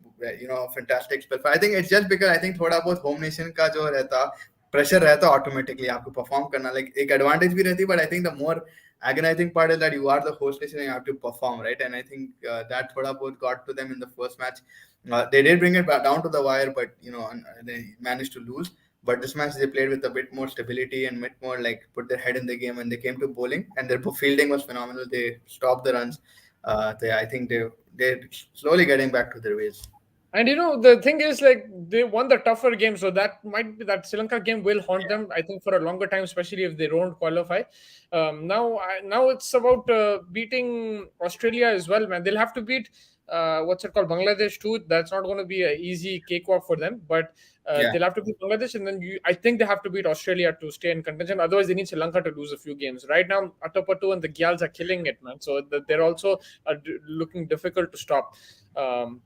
fantastic spell. I think it's just because I think थोड़ा बहुत home nation का जो रहता pressure रहता automatically आपको perform करना, like एक advantage भी रहती. But I think the more agonizing part is that you are the host nation and you have to perform, right? And I think that thoda both got to them in the first match. They did bring it back down to the wire, but they managed to lose. But this match they played with a bit more stability and bit more like put their head in the game. When they came to bowling, and their fielding was phenomenal. They stopped the runs. I think they're slowly getting back to their ways. And the thing is, like, they won the tougher game, so that might be that Sri Lanka game will haunt them, I think, for a longer time, especially if they don't qualify. Now it's about beating Australia as well, man. They'll have to beat what's it called, Bangladesh too. That's not going to be an easy cakewalk for them, but Yeah. they'll have to beat Bangladesh, and then I think they have to beat Australia to stay in contention. Otherwise, they need Sri Lanka to lose a few games. Right now, Atapattu and the Gyals are killing it, man. So they're also looking difficult to stop.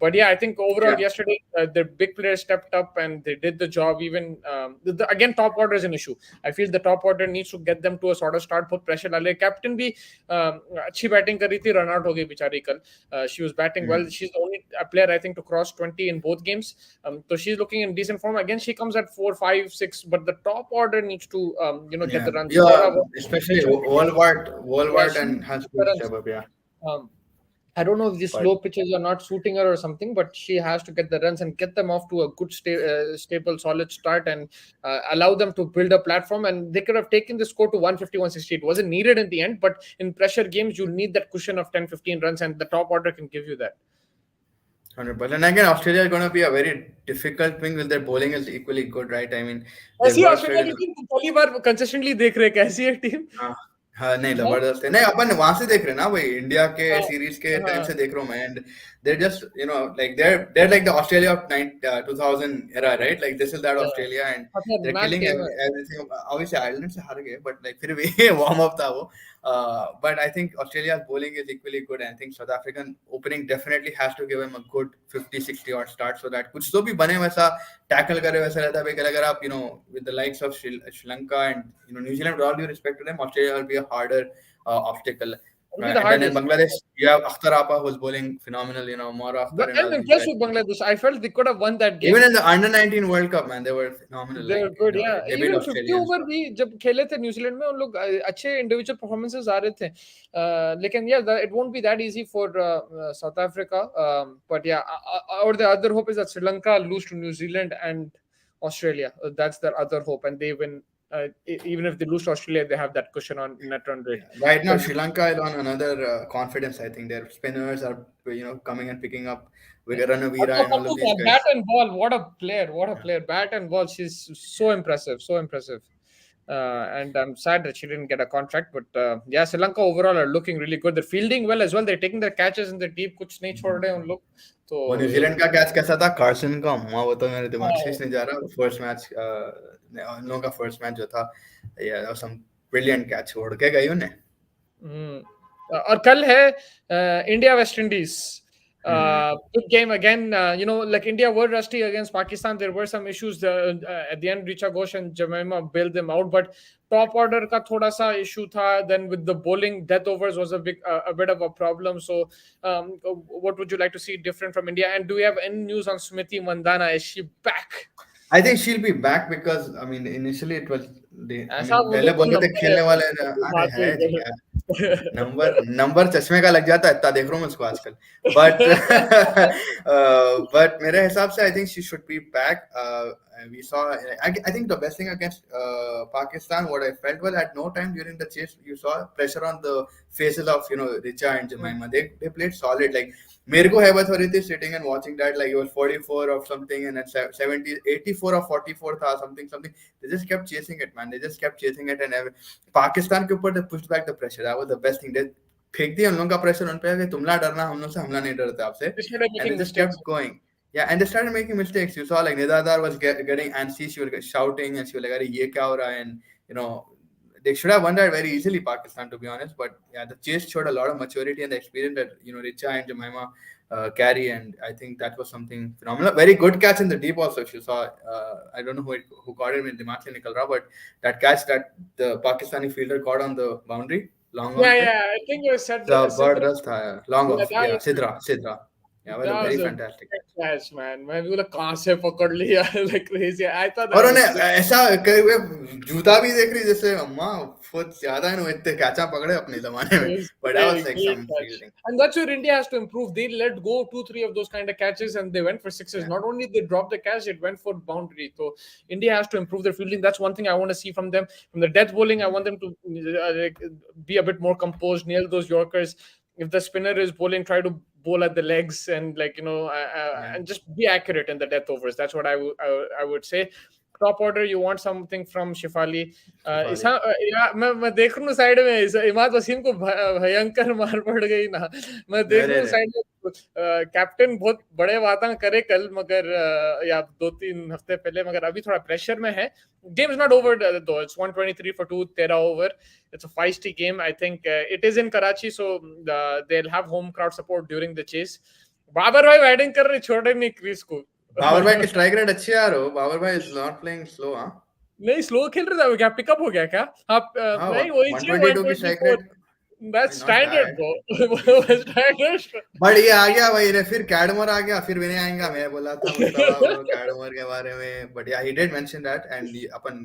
But yeah, I think overall yesterday the big players stepped up and they did the job. Even again, top order is an issue. I feel the top order needs to get them to a sort of start, put pressure डाले. Captain भी अच्छी batting कर रही थी, run out हो गई बेचारी कल. She was batting well. She's the only player I think to cross 20 in both games. So she's looking in decent form. Again, she comes at 4, 5, 6. But the top order needs to get the runs. Yeah, especially Wolwart and Hasbury Shabab, yeah. I don't know if these slow pitches are not suiting her or something, but she has to get the runs and get them off to a good, stable, solid start and allow them to build a platform. And they could have taken the score to 150, 160. It wasn't needed in the end, but in pressure games, you need that cushion of 10, 15 runs, and the top order can give you that. 100%. And again, Australia is going to be a very difficult thing with their bowling is equally good, right? I mean, ऐसी Australia की team पहली बार consistently देख रहे, कैसी है team? हाँ नहीं जबरदस्त है. नहीं अपन वहां से देख रहे ना भाई, इंडिया के सीरीज के टाइम से देख रहा हूँ मैं. And they're just like they're like the Australia of 2000 era, right? Like this is that Australia and they're killing everything. Obviously Ireland से हार गए, but like फिर भी warm up था वो. But I think Australia's bowling is equally good, and I think South African opening definitely has to give him a good 50-60 odd start, so that कुछ तो भी बने वैसा tackle करे वैसा रहता है कि अगर आप with the likes of Sri Lanka and New Zealand, with all due respect to them, Australia will be a harder obstacle. It'll be the And then in hardest. Bangladesh, you have Akhtar Apa who's bowling phenomenal. More Akhtar But and I'm all these impressed guys. with Bangladesh. I felt they could have won that game. Even in the under 19 World Cup, man, they were phenomenal. They Like were good, yeah. they beat Even 50 Australia and over stuff. भी जब खेले थे New Zealand में उन लोग अच्छे individual performances आ रहे थे लेकिन yeah it won't be that easy for South Africa but yeah or the other hope is that Sri Lanka lose to New Zealand and Australia. That's their other hope and they win even if they lose to Australia they have that cushion on net run rate. Yeah. Right now, But Sri Lanka is on another confidence. I think their spinners are coming and picking up Ranavira and all of these bat guys. and ball, what a player, Yeah. bat and ball. She's so impressive, so impressive. And I'm sad that she didn't get a contract, but yeah, Sri Lanka overall are looking really good. They're fielding well as well. They're taking their catches in the deep. कुछ नहीं छोड़ रहे हैं उन लोग. वो तो New Zealand का कैच कैसा था कार्सन का वो तो मेरे दिमाग से हाँ, नहीं जा रहा फर्स्ट मैच उन लोगों का फर्स्ट मैच जो था या सम ब्रिलियंट कैच छोड़ के गई उन्हें और कल है India West Indies good game again. Like India were rusty against Pakistan. There were some issues at the end. Richa Ghosh and Jemima bailed them out, but top order का थोड़ा सा issue था. Then with the bowling, death overs was a bit of a problem. So, what would you like to see different from India? And do we have any news on Smriti Mandhana? Is she back? I think she'll be back because I mean initially it was ऐसा बोलो पहले तो बोलते थे number है खेलने वाले अरे बात है जी है यार नंबर चश्मे का लग जाता है इतना देख रहा हूँ उसको आजकल बट बट मेरे हिसाब से I think she should be back we saw I think the best thing against Pakistan what I felt was at no time during the chase you saw pressure on the faces of Richa and Jemima they played solid like मेरे को हैबत हो रही थी sitting and watching that like it was 44 of something and at 70 84 or 44 था something they just kept chasing it man they just kept chasing it and Pakistan के ऊपर they pushed back the pressure that was the best thing they फेंक दिया उन लोगों का pressure उन पे कि तुमला डरना हम लोग से हमला नहीं डरते आपसे They started and they making just kept mistakes. going yeah and they started making mistakes you saw like Nidadar was getting antsy she was shouting and she was like अरे ये क्या हो रहा है and they should have won that very easily Pakistan to be honest but yeah the chase showed a lot of maturity and the experience that Richa and Jemima carry and I think that was something phenomenal very good catch in the deep also if you saw I don't know who caught it in the match nikal raha but that catch that the Pakistani fielder caught on the boundary long on Yeah, I think it was the bird Sidra. does long Yeah, off yeah Sidra yeah well that very was a fantastic great catch, man. मैं भी बोला कहाँ से पकड़ लिया like crazy. I thought that और was उन्हें ऐसा कई हुए जूता भी देख रही जैसे अम्मा फुट ज्यादा है इतने कैचा पकड़े अपने जमाने में it was but that was great, like great some catch. fielding And that's where India has to improve. They let go 2-3 of those kind of catches and they went for sixes. yeah Not only they dropped the catch, it went for boundary. So India has to improve their fielding. That's one thing I want to see from them. From the death bowling, I want them to be a bit more composed, nail those Yorkers. If the spinner is bowling, try to bowl at the legs and yeah and just be accurate in the death overs. That's what I would say. Top order, you want something from Shifali. Shefali मैं देख रहा हूँ side में इमाद वसीम को भयंकर मार पड़ गई ना मैं देख रहा अरे हूँ रे साइड में कैप्टन बहुत बड़े बातें करे कल मगर या 2-3 हफ्ते पहले मगर अभी थोड़ा प्रेशर में है game is not over though it's 123 for 2 13 over it's a feisty game I think it is in Karachi so they'll have home crowd support during the chase Babar भाई बैटिंग कर रहे छोड़े नहीं क्रीज को बाबर भाई की स्ट्राइक रेट अच्छी यार हो बाबर भाई इज नॉट प्लेइंग स्लो हां नहीं स्लो खेल रहा था क्या पिकअप हो गया क्या आप हां नहीं वही चाहिए 122 की strike 124 rate that's not standard bad bro standard but ये आ गया भाई रे फिर कैडमर आ गया फिर विनय आएगा मैं बोला था मुस्तफा ब्रो कैडमर के बारे में but yeah he did mention that and अपन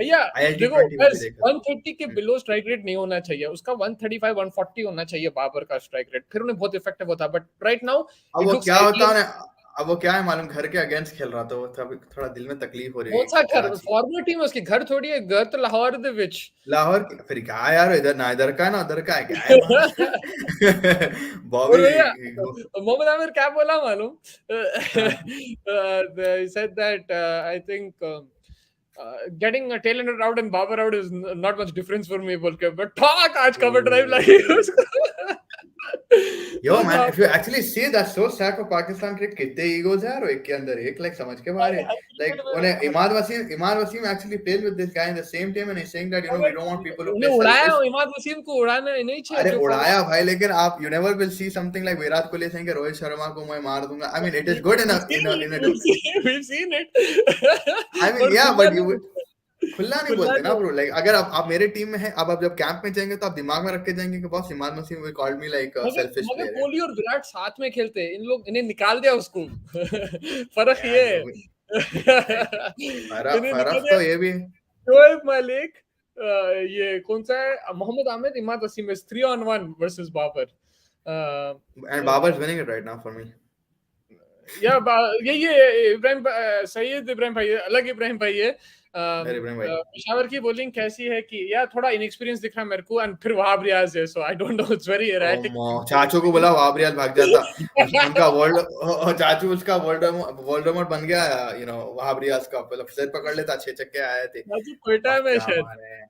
भैया आईएलटी देखो 20 में भी बस देखा 130 के बिलो स्ट्राइक रेट नहीं होना चाहिए उसका 135 140 होना चाहिए बाबर का स्ट्राइक रेट फिर उन्हें बहुत इफेक्टिव होता बट राइट नाउ अब इट वो लुक्स क्या होता आइडियल है अब वो क्या है मालूम घर के अगेंस्ट खेल रहा था वो थोड़ा दिल में तकलीफ हो रही कौन है सा घर कराची फॉर्मर टीम है उसकी घर थोड़ी है घर तो लाहौर दे विच लाहौर फिर क्या यार इधर ना इधर का है ना उधर का है क्या है और बॉबी भैया मोहम्मद आमिर क्या बोला मालूम हाँ he said that I think getting a tail ender out and Babar out is not much difference for me बोल के but talk आज cover drive लाई उसको Yo तो man, था if you actually see, that's so sad for Pakistan cricket. कितने egos है और एक के अंदर एक, like समझ के बाहर है. हर Like क्रिकेट में उन्हें Imad Wasim actually plays with this guy in the same team and he's saying that we अगर don't want people to उन्हें play उड़ाया, selfish. इमाद वसीम को उड़ाना नहीं चाहिए अरे जो उड़ाया फॉर्मेट। भाई, लेकिन आप you never will see something like Virat Kohli saying कि रोहित शर्मा को मैं मार दूंगा. I mean, it is good in a we've seen it I mean, पर yeah, खुला but नहीं you would बोलते, खुला नहीं खुला बोलते ना नहीं ब्रो. लाइक अगर आप मेरे टीम में हैं, अब आप जब कैंप में जाएंगे तो आप दिमाग में रख के जाएंगे कि boss Imad Wasim will call me like a मगर selfish मगर player. कोहली और विराट साथ में खेलते हैं, इन लोग इन्हें निकाल दिया उसको फर्क Yeah, ये जो है भी फर्क इन्हें निकाल फर्क दिया। तो ये भी. शोएब मलिक, ये कौन सा है, Mohammad Amir, Imad Wasim is 3-on-1 versus Babar. And Babar's winning it right now for me. या ये इब्राहिम सैयद इब्राहिम भाई अलग इब्राहिम भाई है। अरे इब्राहिम भाई, पेशावर की बॉलिंग कैसी है कि यार थोड़ा इनएक्सपीरियंस दिख रहा है मेरे को, एंड फिर वहाब रियाज है, so I don't know, it's very erratic. चाचू को बोला वाबरियाल भाग जाता. उनका वर्ल्ड चाचू उसका वर्ल्ड बन गया. वाबरियाल का मतलब सिर पकड़ लेता, 6 छक्के आए थे. क्वेटा में क्या शायद मारे हैं.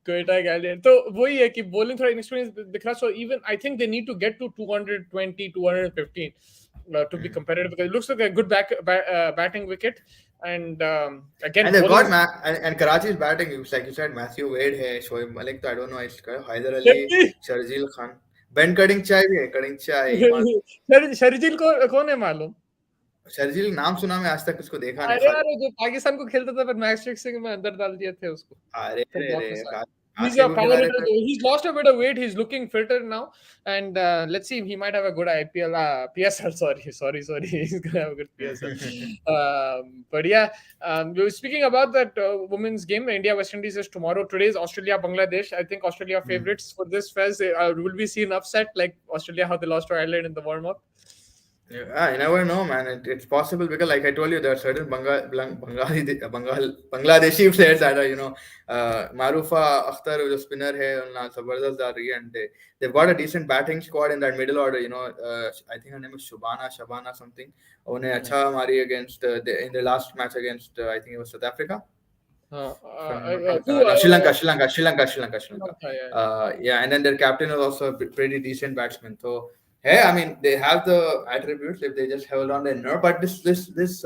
क्वेटा गैलियन, तो वही है कि बॉलिंग थोड़ा इनएक्सपीरियंस दिख रहा, so even I think they need to get to 220 215 to be competitive, because it looks like a good batting wicket, and again And they've bowling got and Karachi's batting. It's like you said, Matthew Wade है, Shoaib Malik. तो I don't know. It's Hyder Ali, Sharjeel Khan, Ben Cutting Chai भी है. Cutting Chai, Iman. Sharjeel को कौन है मालूम? शर्जील नाम सुना, मैं आज तक उसको देखा नहीं अरे खाली. यार जो पाकिस्तान को खेलता था, पर मैच फिक्सिंग में अंदर डाल दिए थे उसको, अरे तो रे बहुत रे, पसंद। He's a आसिफ को power खिला रहे hitter थे. though. He's lost a bit of weight. He's looking fitter now, and let's see. He might have a good IPL, PSL. Sorry. He's gonna have a good PSL. But yeah, we were speaking about that women's game. India West Indies is tomorrow. Today is Australia Bangladesh. I think Australia favorites for this fest. Will we see an upset like Australia, how they lost to Ireland in the warm up? Yeah, you never know, man. It's possible because, like I told you, there are certain Bangladeshi players that are, Marufa Akhtar, जो spinner है, उनका जबरदस्त जा रही है, and they've got a decent batting squad in that middle order. I think her name is Shabana something. उन्हें अच्छा मारी against in the last match against I think it was South Africa. No, Sri Lanka. Yeah, and then their captain is also a pretty decent batsman. So, hey, I mean, they have the attributes if they just hold on their nerve. But this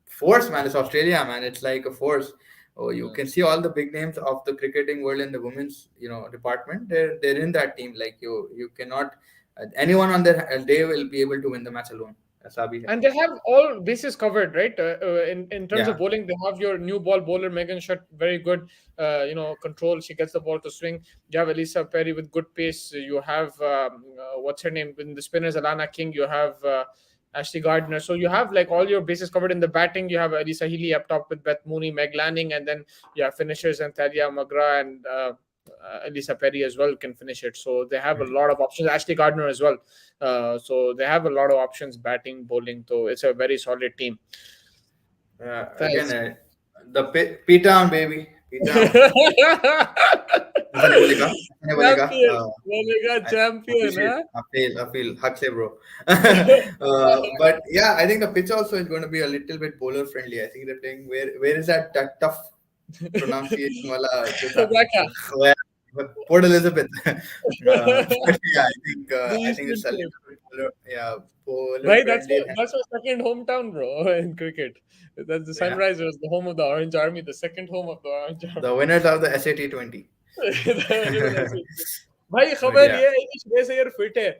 force, man, it's Australia, man. It's like a force. Oh, you can see all the big names of the cricketing world in the women's, department. They're in that team. Like you cannot anyone on their day will be able to win the match alone. ऐसा भी है. And they have all bases covered, right? In terms of Yeah. bowling, they have your new ball bowler Megan Shutt, very good, control. She gets the ball to swing. You have Elisa Perry with good pace. You have what's her name in the spinners, Alana King. You have Ashley Gardner. So you have like all your bases covered in the batting. You have Elisa Healy up top with Beth Mooney, Meg Lanning, and then you have finishers and Talia Magra and Elisa Perry as well can finish it. So they have a lot of options. Ashley Gardner as well. So they have a lot of options, batting, bowling. So it's a very solid team. Again, the P-Town, baby. P-Town. ऐसा नहीं बोलेगा. Champion, huh? I feel hug say, bro. But yeah, I think the pitch also is going to be a little bit bowler friendly. I think they're playing where is that tough pronunciation wala Port Elizabeth. But yeah, I think it's a little bit bowler Right, friendly. that's my second hometown, bro, in cricket. That's the Sunrisers, the home of the Orange Army, the second home of the Orange Army. The winners of the SAT20. भाई खबर ये है कि Shreyas Iyer fit है.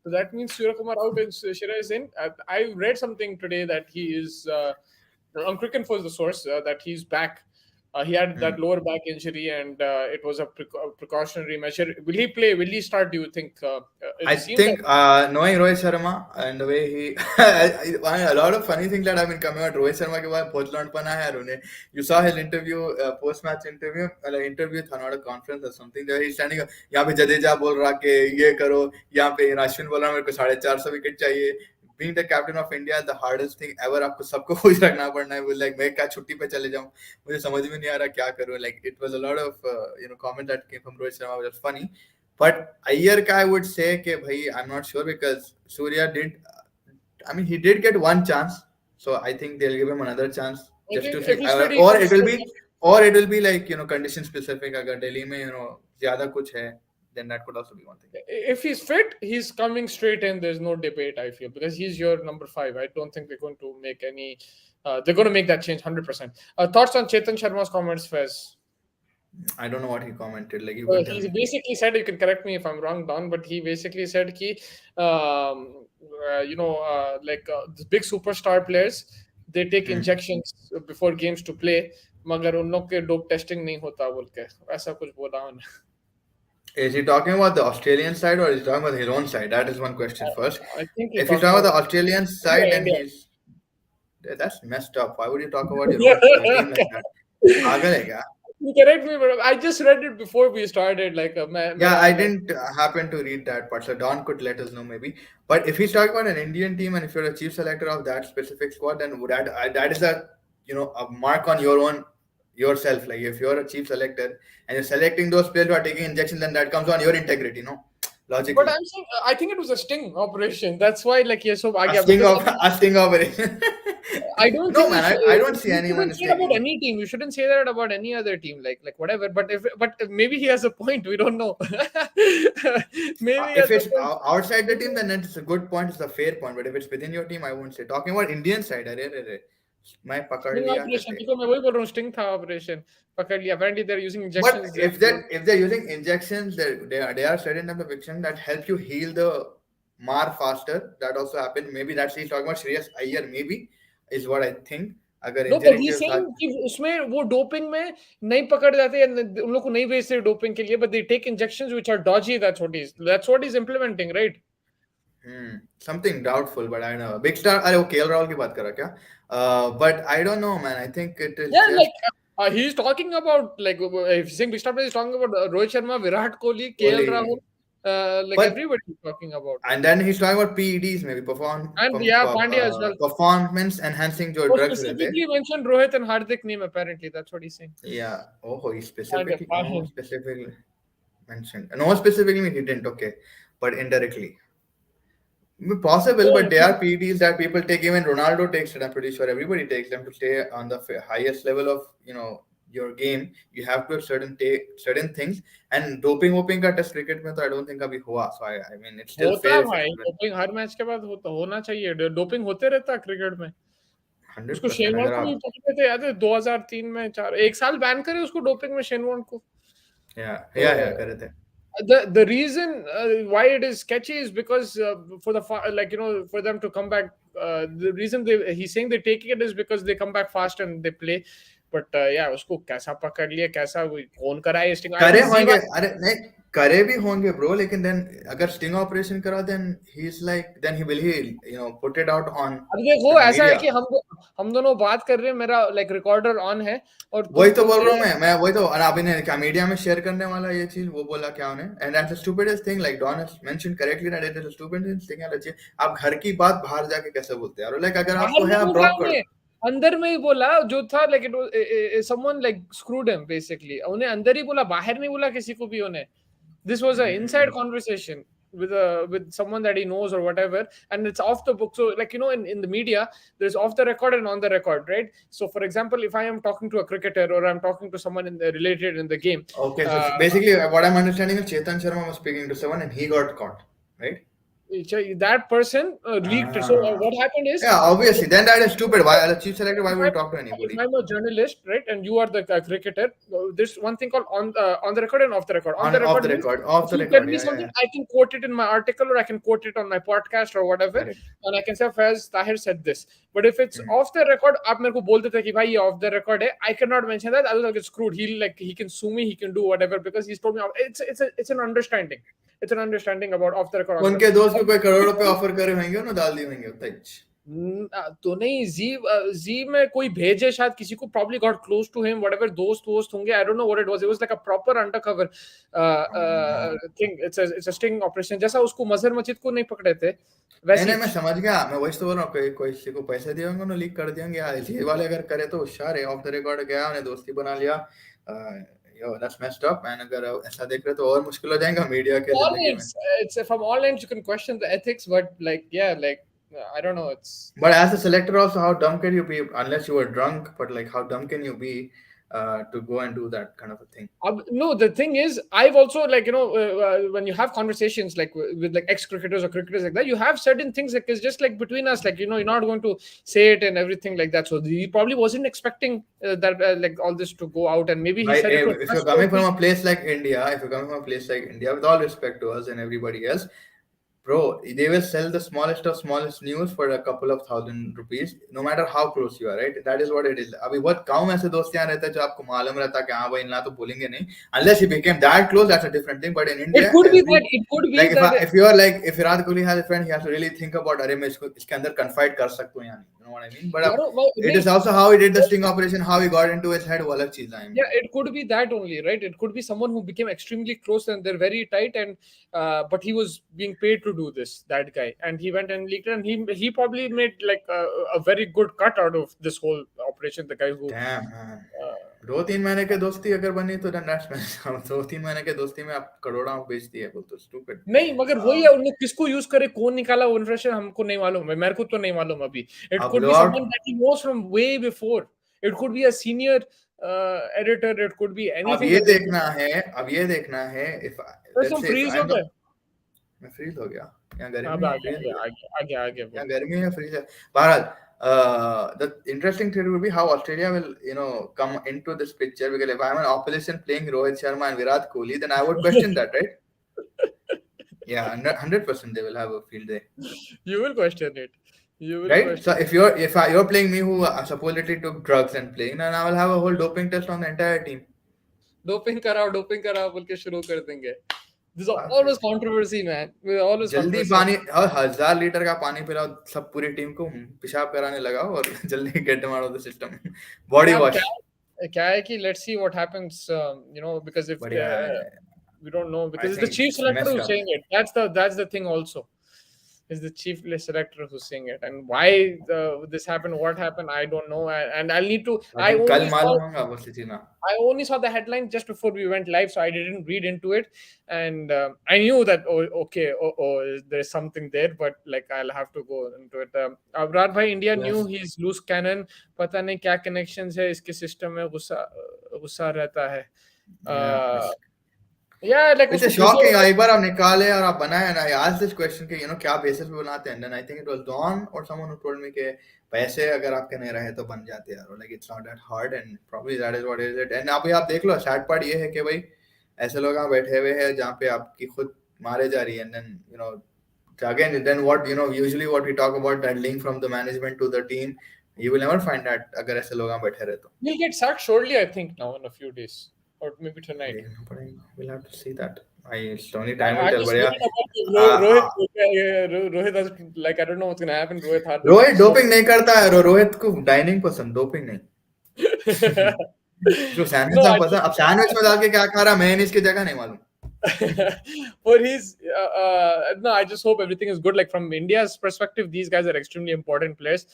So that means Surya Kumar out and Shreya is in. I read something today that he is on Cricinfo is the source that he's back. He had that lower back injury, and it was a precautionary measure. Will he play? Will he start? Do you think? I think knowing Rohit Sharma and the way he, a lot of funny things that have been coming out. Rohit Sharma के बाद बहुत लौंडपना है उन्हें. You saw his interview, post-match interview, interview था, not a conference or something. There he's standing. यहाँ पे जडेजा बोल रहा कि ये करो, यहाँ पे अश्विन बोल रहा मेरे को 450 विकेट चाहिए. Being the captain of India is the hardest thing ever. आपको सबको खुश रखना पड़ना है. Like मैं क्या छुट्टी पे चले जाऊँ, मुझे समझ में नहीं आ रहा क्या करूँ. Like it was a lot of comment that came from Rohit Sharma, which was funny. But Iyer ka I would say कि भाई I'm not sure because Surya did. I mean he did get one chance, so I think they'll give him another chance just to see. Or it will be like condition specific. अगर दिल्ली में ज़्यादा कुछ है then that could also be one thing. If he's fit, he's coming straight in. There's no debate, I feel, because he's your number 5. I don't think they're going to make any. They're going to make that change 100%. Thoughts on Chetan Sharma's comments, Fez? I don't know what he commented. Like you can tell He me, please. basically said, you can correct me if I'm wrong, Don, but he basically said ki, the big superstar players, they take Hmm. injections before games to play, मगर उन लोग के dope testing नहीं होता बोल के ऐसा कुछ बोला उन्होंने. Is he talking about the Australian side or is he talking about his own side? That is one question first. I think he's If he's talking talking about about the Australian side, India. then India. that's messed up. Why would you talk about your own team like that? पागल है क्या? You correct me, but I just read it before we started. Like, Yeah, I didn't happen to read that part, so Don could let us know maybe. But if he's talking about an Indian team and if you're a chief selector of that specific squad, then that is a a mark on your own yourself. Like if you're a chief selector and you're selecting those players who are taking injections, then that comes on your integrity, But logically. I'm saying, I think it was a sting operation. That's why, like, yes, so A आगे sting because of a sting operation. I don't No think man, I don't see you anyone shouldn't say it about taking. any team. You shouldn't say that about any other team. Like whatever. But maybe he has a point. We don't know. Maybe he If has a it's point. outside the team, then it's a good point. It's a fair point. But if it's within your team, I won't say. Talking about Indian side, अरे मैं पकड़ Sting लिया operation. करके. देखो मैं वही बोल रहा हूँ. Sting था operation. पकड़ लिया. Apparently they're using But injections. if they're using injections, they are certain types of injections that help you heal the mar faster. That also happened. Maybe that's he's talking about Shreyas Iyer. Maybe is what I think. अगर No, but injury के he's saying साथ कि उसमें वो doping में नहीं पकड़ जाते या उन लोग को नहीं भेजते डोपिंग के लिए, but they take injections which are dodgy. That's what he's implementing, right? something doubtful, but I don't know. Big star, अरे वो केएल राहुल की बात कर रहा क्या? But I don't know, man. I think it is Yeah, like just he's talking about like if he's saying big star players, he's talking about Rohit Sharma, Virat Kohli, KL only. Rahul, like But everybody he's talking about. and then he's talking about PEDs, maybe And yeah, Pandya as well. performance enhancing जो So drugs रहते हैं. specifically mentioned Rohit and Hardik name apparently. That's what he's saying. Yeah. Oh, he Pandya, specifically no Pandya. specifically mentioned. No specifically he didn't. Okay, but indirectly. Possible, Yeah, but they are PEDs that people take. Even Ronaldo takes it. I'm pretty sure everybody takes them to stay on the highest level of your game. You have to take certain things. And doping का test cricket में तो I don't think अभी हुआ. So I mean it's still होता है fair if भाई. it's doping her match के बाद होना चाहिए. डोपिंग होते रहता है क्रिकेट में. उसको 100% शेनवॉर्न अगर को भी आप पकड़े थे याद है 2003 में 1 साल बैन करे उसको डोपिंग में शेनवॉर्न को. करे थे. The reason why it is sketchy is because for the for them to come back, the reason he's saying they're taking it is because they come back fast and they play. But yeah, उसको कैसा पकड़ लिया, कैसा कौन कराए sting. I करे think होंगे Ziva. अरे नहीं करे भी होंगे ब्रो लेकिन देन अगर स्टिंग ऑपरेशन करा then he is like then he will put it out on अब देखो द ऐसा है मीडिया. कि हम दोनों बात कर रहे हैं, मेरा लाइक रिकॉर्डर ऑन है और वही तुम तो बोल मुझे. रहा हूँ मैं वही तो और अभी ने क्या मीडिया में शेयर करने वाला ये चीज वो बोला क्या उन्हें and that's the stupidest thing like Dawn has mentioned correctly that it is a stupidest thing यार अच्छी आप घर की बात बाहर जाके कैसे बोलते हैं यार लाइक अगर बाहर आपको है नहीं आप बोला ड्रॉप कर उन्हें, अंदर में ही बोला जो था. Like it was someone like screwed him basically. उन्हें अंदर ही बोला, बाहर नहीं बोला किसी को भी उन्हें. This was an inside conversation with someone that he knows or whatever, and it's off the book. So like in the media there's off the record and on the record, right? So for example, if I am talking to a cricketer or I'm talking to someone related in the game, okay so basically what I'm understanding is Chetan Sharma was speaking to someone and he got caught, right? that person leaked it. So what happened is, Yeah, obviously. Then that is stupid. Why, as a chief selector, why if would I'm, you talk to if anybody? I'm a journalist, right, and you are the cricketer, there's one thing called on the record and off the record. On the Off record the means record. Off if the you tell record. me Yeah, something, yeah. I can quote it in my article or I can quote it on my podcast or whatever, Correct. and I can say Faiz Tahir said this. But if it's off the record, आप मेरे को बोल देते कि भाई ये off the record है, I cannot mention that. I will get screwed. He can sue me. He can do whatever because he's told me. It's an understanding. It's an understanding about off the record. On the उनके दोस्त भी record. कोई करोड़ रुपए offer करे होंगे उन्होंने डाल दिए होंगे उतना ही. तो नहीं, जी में कोई भेजे शायद किसी को, probably got close to him, whatever, दोस्त होंगे. I don't know what it was. It was like a proper undercover thing. It's a sting operation. जैसा उसको मजहर मस्जिद को नहीं पकड़े थे वैसे नहीं मैं समझ गया. मैं वही तो बोल रहा हूँ कोई किसी को पैसे दिए होंगे उन्होंने लीक कर दिए होंगे यार. ये वाले अगर करे तो होशियार है. ऑफ द रिकॉर्ड गया उन्हें दोस्ती बना लिया. That's messed up. And अगर ऐसा देख रहे तो और मुश्किल हो जाएगा मीडिया के जिंदगी में. it's from all ends you can question the ethics, but like yeah, like I don't know. It's But as a selector also, how dumb can you be unless you were drunk? But like, how dumb can you be to go and do that kind of a thing. No, the thing is, I've also like when you have conversations like with like ex cricketers or cricketers like that, you have certain things like it's just like between us, like you're not going to say it and everything like that. So he probably wasn't expecting that like all this to go out, and maybe he Bhai, said it to a if you're coming from trustworthy. a place like India, if you're coming from a place like India, with all respect to us and everybody else, bro, they will sell the smallest of smallest news for a couple of thousand rupees, no matter how close you are, right? That is what it is. अभी बहुत कम ऐसे दोस्तियां रहते हैं जो आपको मालूम रहता है कि हाँ भाई इनला तो बोलेंगे नहीं, unless he became that close, that's a different thing. But in It India, could be every that. It could be like that. if you are like if Virat Kohli has a friend, he has to really think about अरे मैं इसको इसके अंदर confide कर सकता हूँ या नहीं, you know what I mean? But यारो, it is नहीं, also how he did the sting operation, how he got into his head, वो अलग चीज है, I yeah, mean. it could be that only, right? It could be someone who became extremely close and they're very tight, and but he was being paid to do this, that guy, and he went and leaked it, and he probably made like a very good cut out of this whole operation. The guy who Damn, man. uh, 2-3 महीने के दोस्ती अगर बनी तो then that's man. 2-3 महीने के दोस्ती में आप करोड़ों बेच दिए, बोल तो stupid. नहीं, मगर वही है, उन लोग किसको यूज करे, कौन निकाला वो इन्फॉर्मेशन हमको नहीं मालूम है, मेरे को तो नहीं मालूम अभी. It अब could be blowout. someone that he knows from way before. It could be a senior editor. It could be अब anything ये that they देखना है, अब ये देखना है if there's let's some say if freeze I'm हो the गए. मैं फ्रीज हो गया, यहाँ हाँ, गर्मी है, आगे फ्रीज हो आगे गया, आगे आगे आगे यहाँ बोल. गर्मी है, फ्रीज है. बहरहाल, the interesting thing would be how Australia will, come into this picture, because if I'm an opposition playing Rohit Sharma and Virat Kohli, then I would question that, right? Yeah, 100% they will have a field day. You will question it. You will Right? So question. you're playing me who supposedly took drugs and playing, then I will have a whole doping test on the entire team. Doping कराओ बोल के शुरू कर देंगे. There's बाप रे. always controversy, man. There's always जल्दी controversy. पानी और 1000 लीटर का पानी पिलाओ सब पूरी टीम को, पेशाब कराने लगाओ और जल्दी get out of the system. Body अब वॉश. क्या है कि let's see what happens. Because if बढ़िया है. we don't know, I because it's the think chief it's selector messed who's up. saying it. That's the thing also. Is the chief selector who's saying it, and why this happened, what happened, I don't know, and I'll need to. I think कल मालूम होगा वो सीना. I only saw the headline just before we went live, so I didn't read into it, and I knew that okay, there's something there, but like I'll have to go into it. Abrar bhai, India Yes. knew he's loose cannon. पता नहीं क्या connections है इसके system में, गुस्सा रहता है. Yeah, like It's a shocking. एक बार आप निकाले और आप बनाए, and I asked this question कि क्या basis पे बनाते हैं, and then I think it was Don or someone who told me कि पैसे अगर आपके नहीं रहे तो बन जाते हैं, like it's not that hard, and probably that is what it is. And अभी आप देख लो, sad part ये है कि भाई ऐसे लोग यहाँ बैठे हुए हैं जहाँ पे आपकी खुद मारे जा रही है, and then again then what usually what we talk about, that link from the management to the team, you will never find that अगर ऐसे लोग यहाँ बैठे रहे तो. He'll get sacked shortly, I think, now in a few days. Or maybe tonight. We'll have to see that. Only time will I tell. just But read yeah, about Rohit has, like, I don't know what's gonna happen. Rohit had Rohit doping नहीं करता है, रोहित को dining पसंद, doping नहीं. जो sandwich आप पसंद, अब सैंडविच में डाल के क्या खा रहा, मेयोनीज की जगह नहीं मालूम. But he's no, I just hope everything is good. Like from India's perspective, these guys are extremely important players.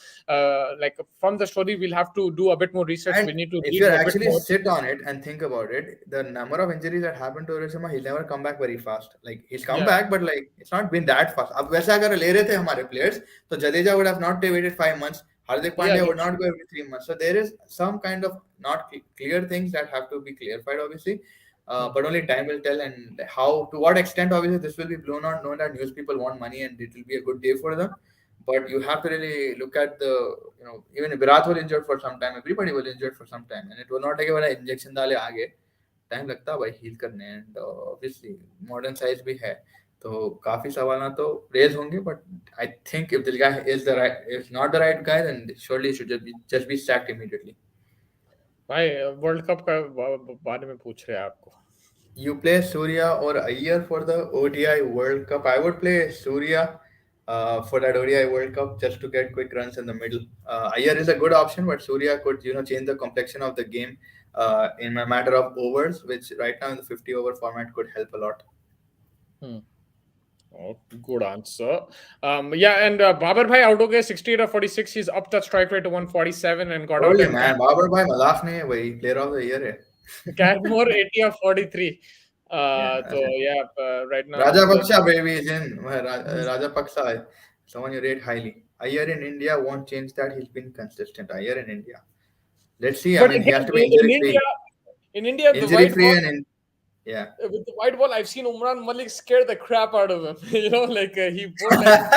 Like from the story, we'll have to do a bit more research. And We need to if read you a bit actually more. sit on it and think about it, the number of injuries that happened to Rohit Sharma, he'll never come back very fast. Like he's come back, but like it's not been that fast. अब वैसा अगर ले रहे थे हमारे players, तो Jadeja would have not waited 5 months. Hardik Pandya would not go every 3 months. So there is some kind of not clear things that have to be clarified, obviously. But only time will tell, and to what extent, obviously, this will be blown on. Know that news people want money, and it will be a good day for them. But you have to really look at even Virat was injured for some time. Everybody was injured for some time, and it was not like a injection डाले आगे. Time लगता है भाई heal करने, and obviously modern size भी है. तो काफी सवाल ना तो raise होंगे, but I think if this guy is not the right guy, then surely he should just be sacked immediately. भाई वर्ल्ड कप का बारे में पूछ रहे हैं आपको. You play Surya or Iyer for the ODI World Cup. I would play Surya for that ODI World Cup just to get quick runs in the middle. Iyer is a good option, but Surya could change the complexion of the game in a matter of overs, which right now in the 50-over format could help a lot. Oh, good answer. Yeah, and Babar Bhai out of 68 or 46. He's upped that strike rate to 147 and got Holy out. Man, Babar Bhai मजाक नहीं है भाई, player of the year है. Canmore 80 or 43. So yeah, right now Rajapaksa baby is in. Rajapaksa is someone you rate highly. Iyer in India won't change that. He's been consistent. Iyer in India. let's see. I But mean, he again, has to be In India, the injury white free, ball and yeah. with the white ball, I've seen Umran Malik scare the crap out of him. Like he put like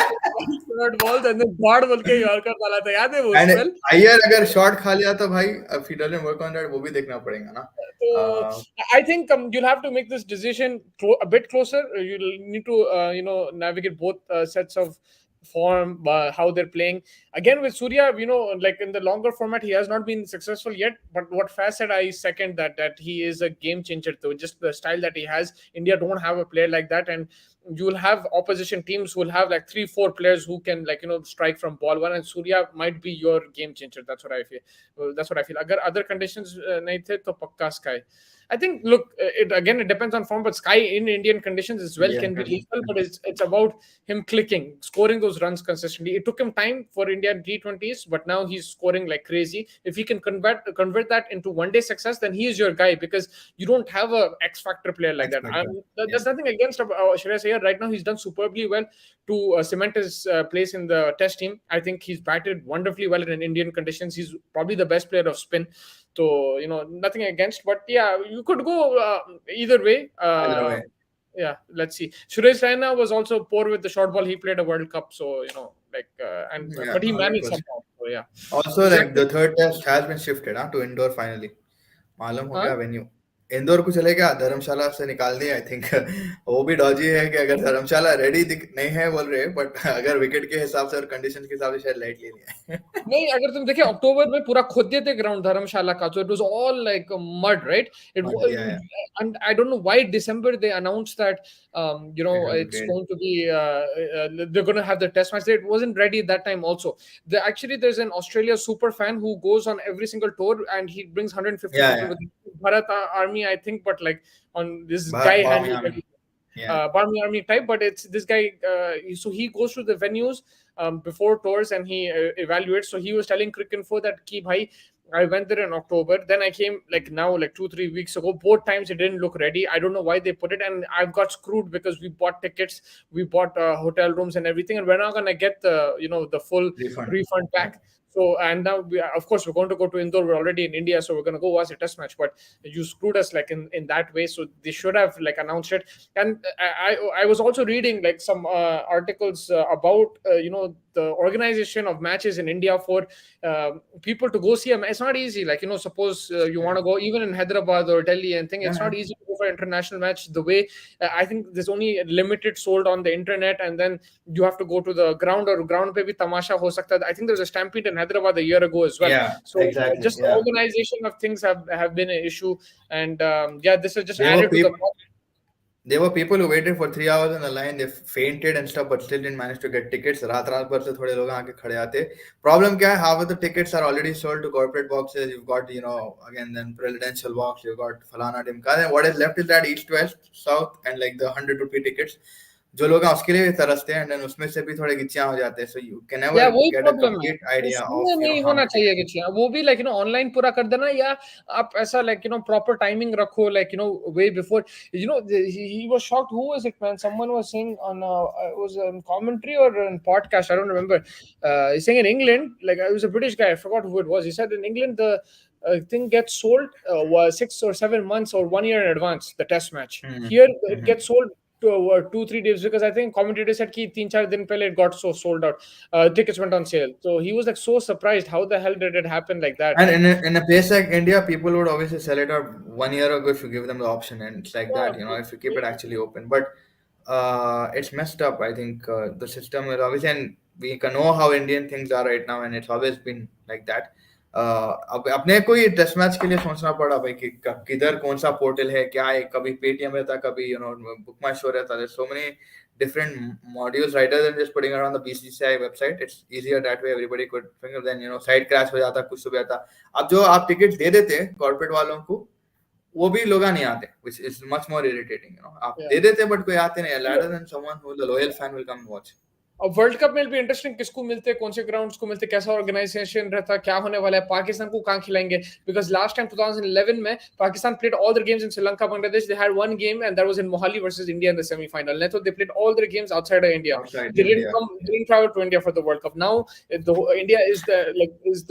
third balls and then guard ball के Yorker डाला था. याद है वो And spell? Iyer अगर shot खा लिया तो भाई, if he doesn't work on that, वो भी देखना पड़ेगा ना. So Uh, I think you'll have to make this decision a bit closer. You'll need to navigate both sets of form, how they're playing. Again with Surya, like in the longer format, he has not been successful yet. But what Faz said, I second that he is a game changer. Though just the style that he has, India don't have a player like that, and you will have opposition teams who will have like 3-4 players who can strike from ball one, and Surya might be your game changer. That's what I feel. That's what I feel. Agar other conditions nahi the, to pakka Sky. I think look, it depends on form, but Sky in Indian conditions as well Indian can be lethal. But condition. it's about him clicking, scoring those runs consistently. It took him time for Indian T20s, but now he's scoring like crazy. If he can convert that into one day success, then he is your guy because you don't have a X factor player like X that. factor. Yeah. There's nothing against Shreyas Iyer. Right now, he's done superbly well to cement his place in the Test team. I think he's batted wonderfully well in Indian conditions. He's probably the best player of spin. So nothing against, but yeah, you could go either way. Either way. Yeah, let's see. Suresh Raina was also poor with the short ball. He played a World Cup, so Yeah, but he managed 100%. somehow. So yeah, Also, like the third test has been shifted to indoor finally. मालूम हो huh? गया venue. Indore को चलेगा, धर्मशाला से निकाल दिया. आई think वो भी डॉजी है कि अगर धर्मशाला रेडी नहीं है बोल रहे, बट अगर विकेट के हिसाब से और कंडीशन के हिसाब से शायद लाइट ले लिया. नहीं, अगर तुम देखे अक्टूबर में पूरा खोद दिए थे ग्राउंड धर्मशाला का, so it was all like mud, right? Yeah, And I don't know why December they announced that it will be it's great. going to be they're going to have the test match. It wasn't ready at that time. Also, there's an Australia super fan who goes on every single tour and he brings 150 people with Bharat Army, I think, but like on this guy handles everything. Barmy Army type, but it's this guy. So he goes to the venues before tours and he evaluates. So he was telling Crick Info that ki bhai, I went there in October. Then I came like now, like 2-3 weeks ago. Both times it didn't look ready. I don't know why they put it, and I've got screwed because we bought tickets, we bought hotel rooms and everything, and we're not gonna get the full refund back. So and now of course we're going to go to Indore. We're already in India, so we're going to go watch a test match. But you screwed us like in that way. So they should have like announced it. And I was also reading like some articles about the organization of matches in India for people to go see them. It's not easy. Like suppose you want to go even in Hyderabad or Delhi and think it's not easy to go for an international match. The way I think there's only limited sold on the internet, and then you have to go to the ground or ground pe bhi tamasha ho sakta. I think there was a stampede in Hyderabad a year ago as well. Yeah, so exactly. just the organization of things have been an issue, and this is just added to the. There were people who waited for 3 hours in the line. They fainted and stuff, but still didn't manage to get tickets. रात भर से थोड़े लोग आके खड़े आते. Problem क्या है? Half of the tickets are already sold to corporate boxes. You've got again then presidential box. You've got Falana Dimka. And what is left is that east, west, south, and like the 100 rupee tickets. जो लोग उसके लिए तरसते हैं, and उसमें से भी थोड़े गिच्चियां हो जाते हैं. So you can never get a complete idea of नहीं how होना much. चाहिए गिच्चियां. वो भी like ऑनलाइन पूरा कर देना, या आप ऐसा like proper timing रखो, like way before. He was shocked. Who was it, man? Someone was saying on it was in commentary or in podcast, I don't remember. He's saying in England, like it was a British guy, I forgot who it was. He said in England the thing gets sold 6 or 7 months or 1 year in advance, the test match. Here it gets sold 2-3 days, because I think commentator said ki 3-4 din pehle it got so sold out. Tickets went on sale. So he was like so surprised. How the hell did it happen like that? And in a place like India, people would obviously sell it out 1 year ago if you give them the option, and it's like that, if you keep it actually open. But it's messed up. I think the system is obviously, and we can know how Indian things are right now, and it's always been like that. अब अपने को ही test match के लिए सोचना पड़ा भाई कि किधर कौन सा पोर्टल है, क्या है. कभी पेटीएम रहता, कभी बुक माई शो रहता. There's so many different modules rather than just putting it on the BCCI website. It's easier that way. Everybody could think. Then site crash हो जाता, कुछ तो भी आता. अब जो आप टिकट दे देते हैं कॉर्पोरेट वालों को, वो भी लोग नहीं आते, which is much more irritating. आप दे देते बट कोई आते नहीं. Rather than someone who the loyal fan will come watch. अब वर्ल्ड कप में भी इंटरेस्टिंग किसको मिलते, कौन से ग्राउंड्स को मिलते, कैसा ऑर्गेनाइजेशन रहता, क्या होने वाला है, पाकिस्तान को कहाँ खिलाएंगे, बिकॉज लास्ट टाइम 2011 में Pakistan played all their games in Sri Lanka, Bangladesh. They had one game and that was in Mohali versus India in the semi-final. And so they played all their games outside of India. outside They didn't India. come, they didn't travel to India for the World Cup. Now India is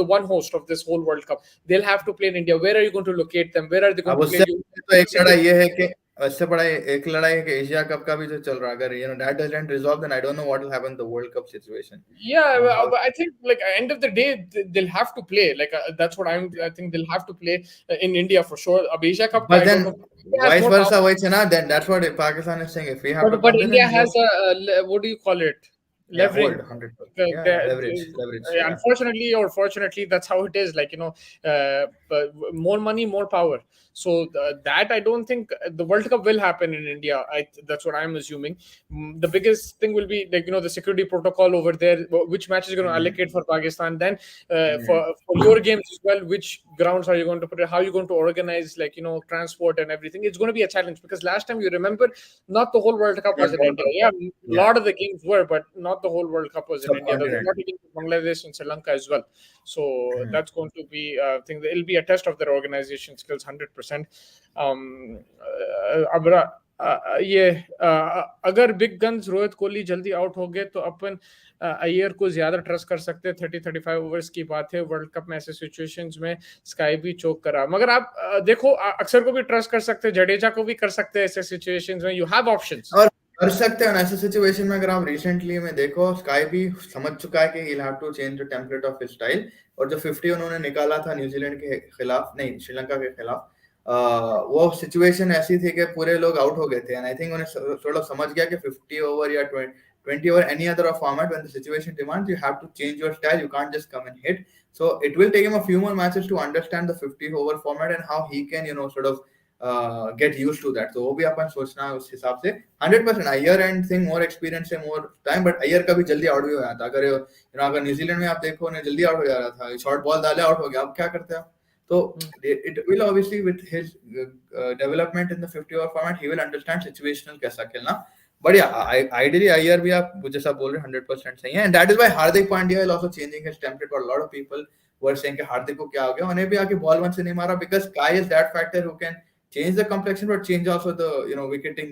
the one host of this whole World Cup. They'll have to play in India. Where are you going to locate them? Where are they going अब to play? उससे तो एक लड़ाई ये है कि उससे बड़ा एक लड़ाई है कि एशिया कप का भी जो चल रहा है, अगर that doesn't resolve, then I don't know what will happen in the World Cup situation. Yeah, How, but I think like at end of the day they'll have to play. Like that's what I think they'll have to play in India for sure. Ab Asia Cup, but I don't then know. India has vice more power, versa, वही है ना, then that's what Pakistan is saying. If we have to but come there, India then we has have, what do you call it? yeah, hold Leverage. 100%. Yeah, leverage. Yeah. Unfortunately or fortunately, that's how it is. Like but more money, more power. So that I don't think the World Cup will happen in India. That's what I'm assuming. The biggest thing will be like the security protocol over there. Which match is going to allocate for Pakistan? Then for your games as well, which grounds are you going to put it? How are you going to organize transport and everything? It's going to be a challenge because last time you remember, not the whole World Cup was in India. Yeah, a lot of the games were, but not the whole World Cup was in India. There was a lot of games in Bangladesh and Sri Lanka as well. So that's going to be, I think it'll be a test of their organization skills 100%. ये अगर big guns Rohit Kohli जल्दी out हो गए तो अपन अय्यर को ज्यादा trust कर सकते हैं। 30-35 ओवर्स की बात है, वर्ल्ड कप में ऐसे सिचुएशंस में स्काई भी चोक करा, मगर आप देखो अक्सर को भी ट्रस्ट कर सकते हैं, जडेजा को भी कर सकते हैं ऐसे सिचुएशंस में। यू हैव ऑप्शंस और कर सकते हैं ऐसे सिचुएशन में। अगर आप रिसेंटली में देखो, स्काई भी समझ चुका है कि he have to change the template of his style, और जो 50 उन्होंने निकाला था न्यूजीलैंड के खिलाफ, नहीं श्रीलंका के खिलाफ, वो सिचुएशन ऐसी थी कि पूरे लोग आउट हो गए थे, एंड आई थिंक उन्हें थोड़ा समझ गया कि 50 ओवर या 20 over any other format, when the situation demands, you have to change your style, you can't just come and hit. So it will take him a few more matches to understand the 50 over format and how he can sort of get used to that. तो वो भी अपन सोचना है उस हिसाब से. 100% Iyer and thing more experience है, more time, but Iyer का भी जल्दी आउट भी हो जाता. अगर न्यूजीलैंड में आप देखो उन्हें जल्दी आउट हो जा रहा था, शॉर्ट बॉल डाले आउट हो गया, अब क्या करते हैं? तो it will obviously with his development in the 50 over format, he will understand situational कैसा खेलना. But yeah, ideally अय्यर भी आप जैसा बोल रहे 100% सही है, and that is why Hardik Pandya is also changing his template. But a lot of people were saying कि हार्दिक को क्या हो गया, उन्हें भी आके बॉल वन से नहीं मारा, because Kai is that factor who can change the complexion but change also the wicketing.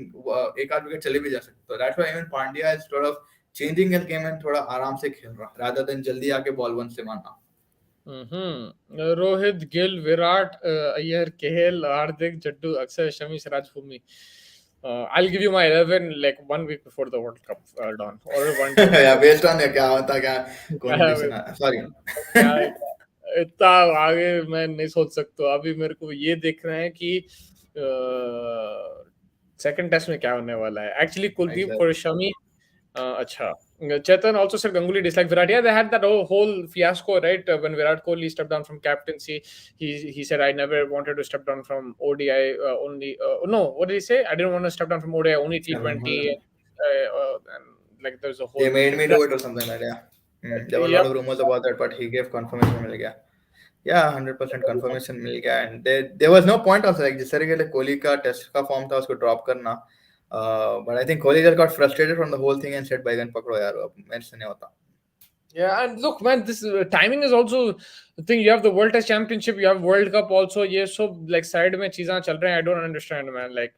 एक आध विकेट चले भी जा सकते. So that's why even Pandya is sort of changing his game and थोड़ा आराम से खेल रहा, rather than जल्दी आके बॉल वन से मारना. रोहित, गिल, विराट, अय्यर, केएल, हार्दिक, जड्डू, अक्षर, शमी, सिराज, भूमि. I'll give you my 11 like 1 week before the World Cup, Don, or one day. Yeah, based on क्या होता क्या condition है. Sorry. इतना आगे मैं नहीं सोच सकता. अभी मेरे को ये देख रहे हैं कि सेकंड टेस्ट में क्या होने वाला है. Actually, Kuldeep for Shami. अच्छा. Chetan also said Ganguly disliked Virat. Yeah, they had that whole fiasco, right? When Virat Kohli stepped down from captaincy, he said, I never wanted to step down from ODI only. No, what did he say? I didn't want to step down from ODI, only T20. And like there's a whole. They made me do it or something like that. There were a lot of rumors about that, but he gave confirmation. मिल गया. Yeah, 100% confirmation मिल गया, and there was no point also, like जिस तरह के कोहली का test का form था उसको drop करना. But I think Kohli just got frustrated from the whole thing and said, "Baigan pakdo yaar, ab mere se nahi hota." Yeah, and look, man, this timing is also the thing. You have the World Test Championship, you have World Cup also. Yeah, so like side mein cheezan chal rahe hain. I don't understand, man. Like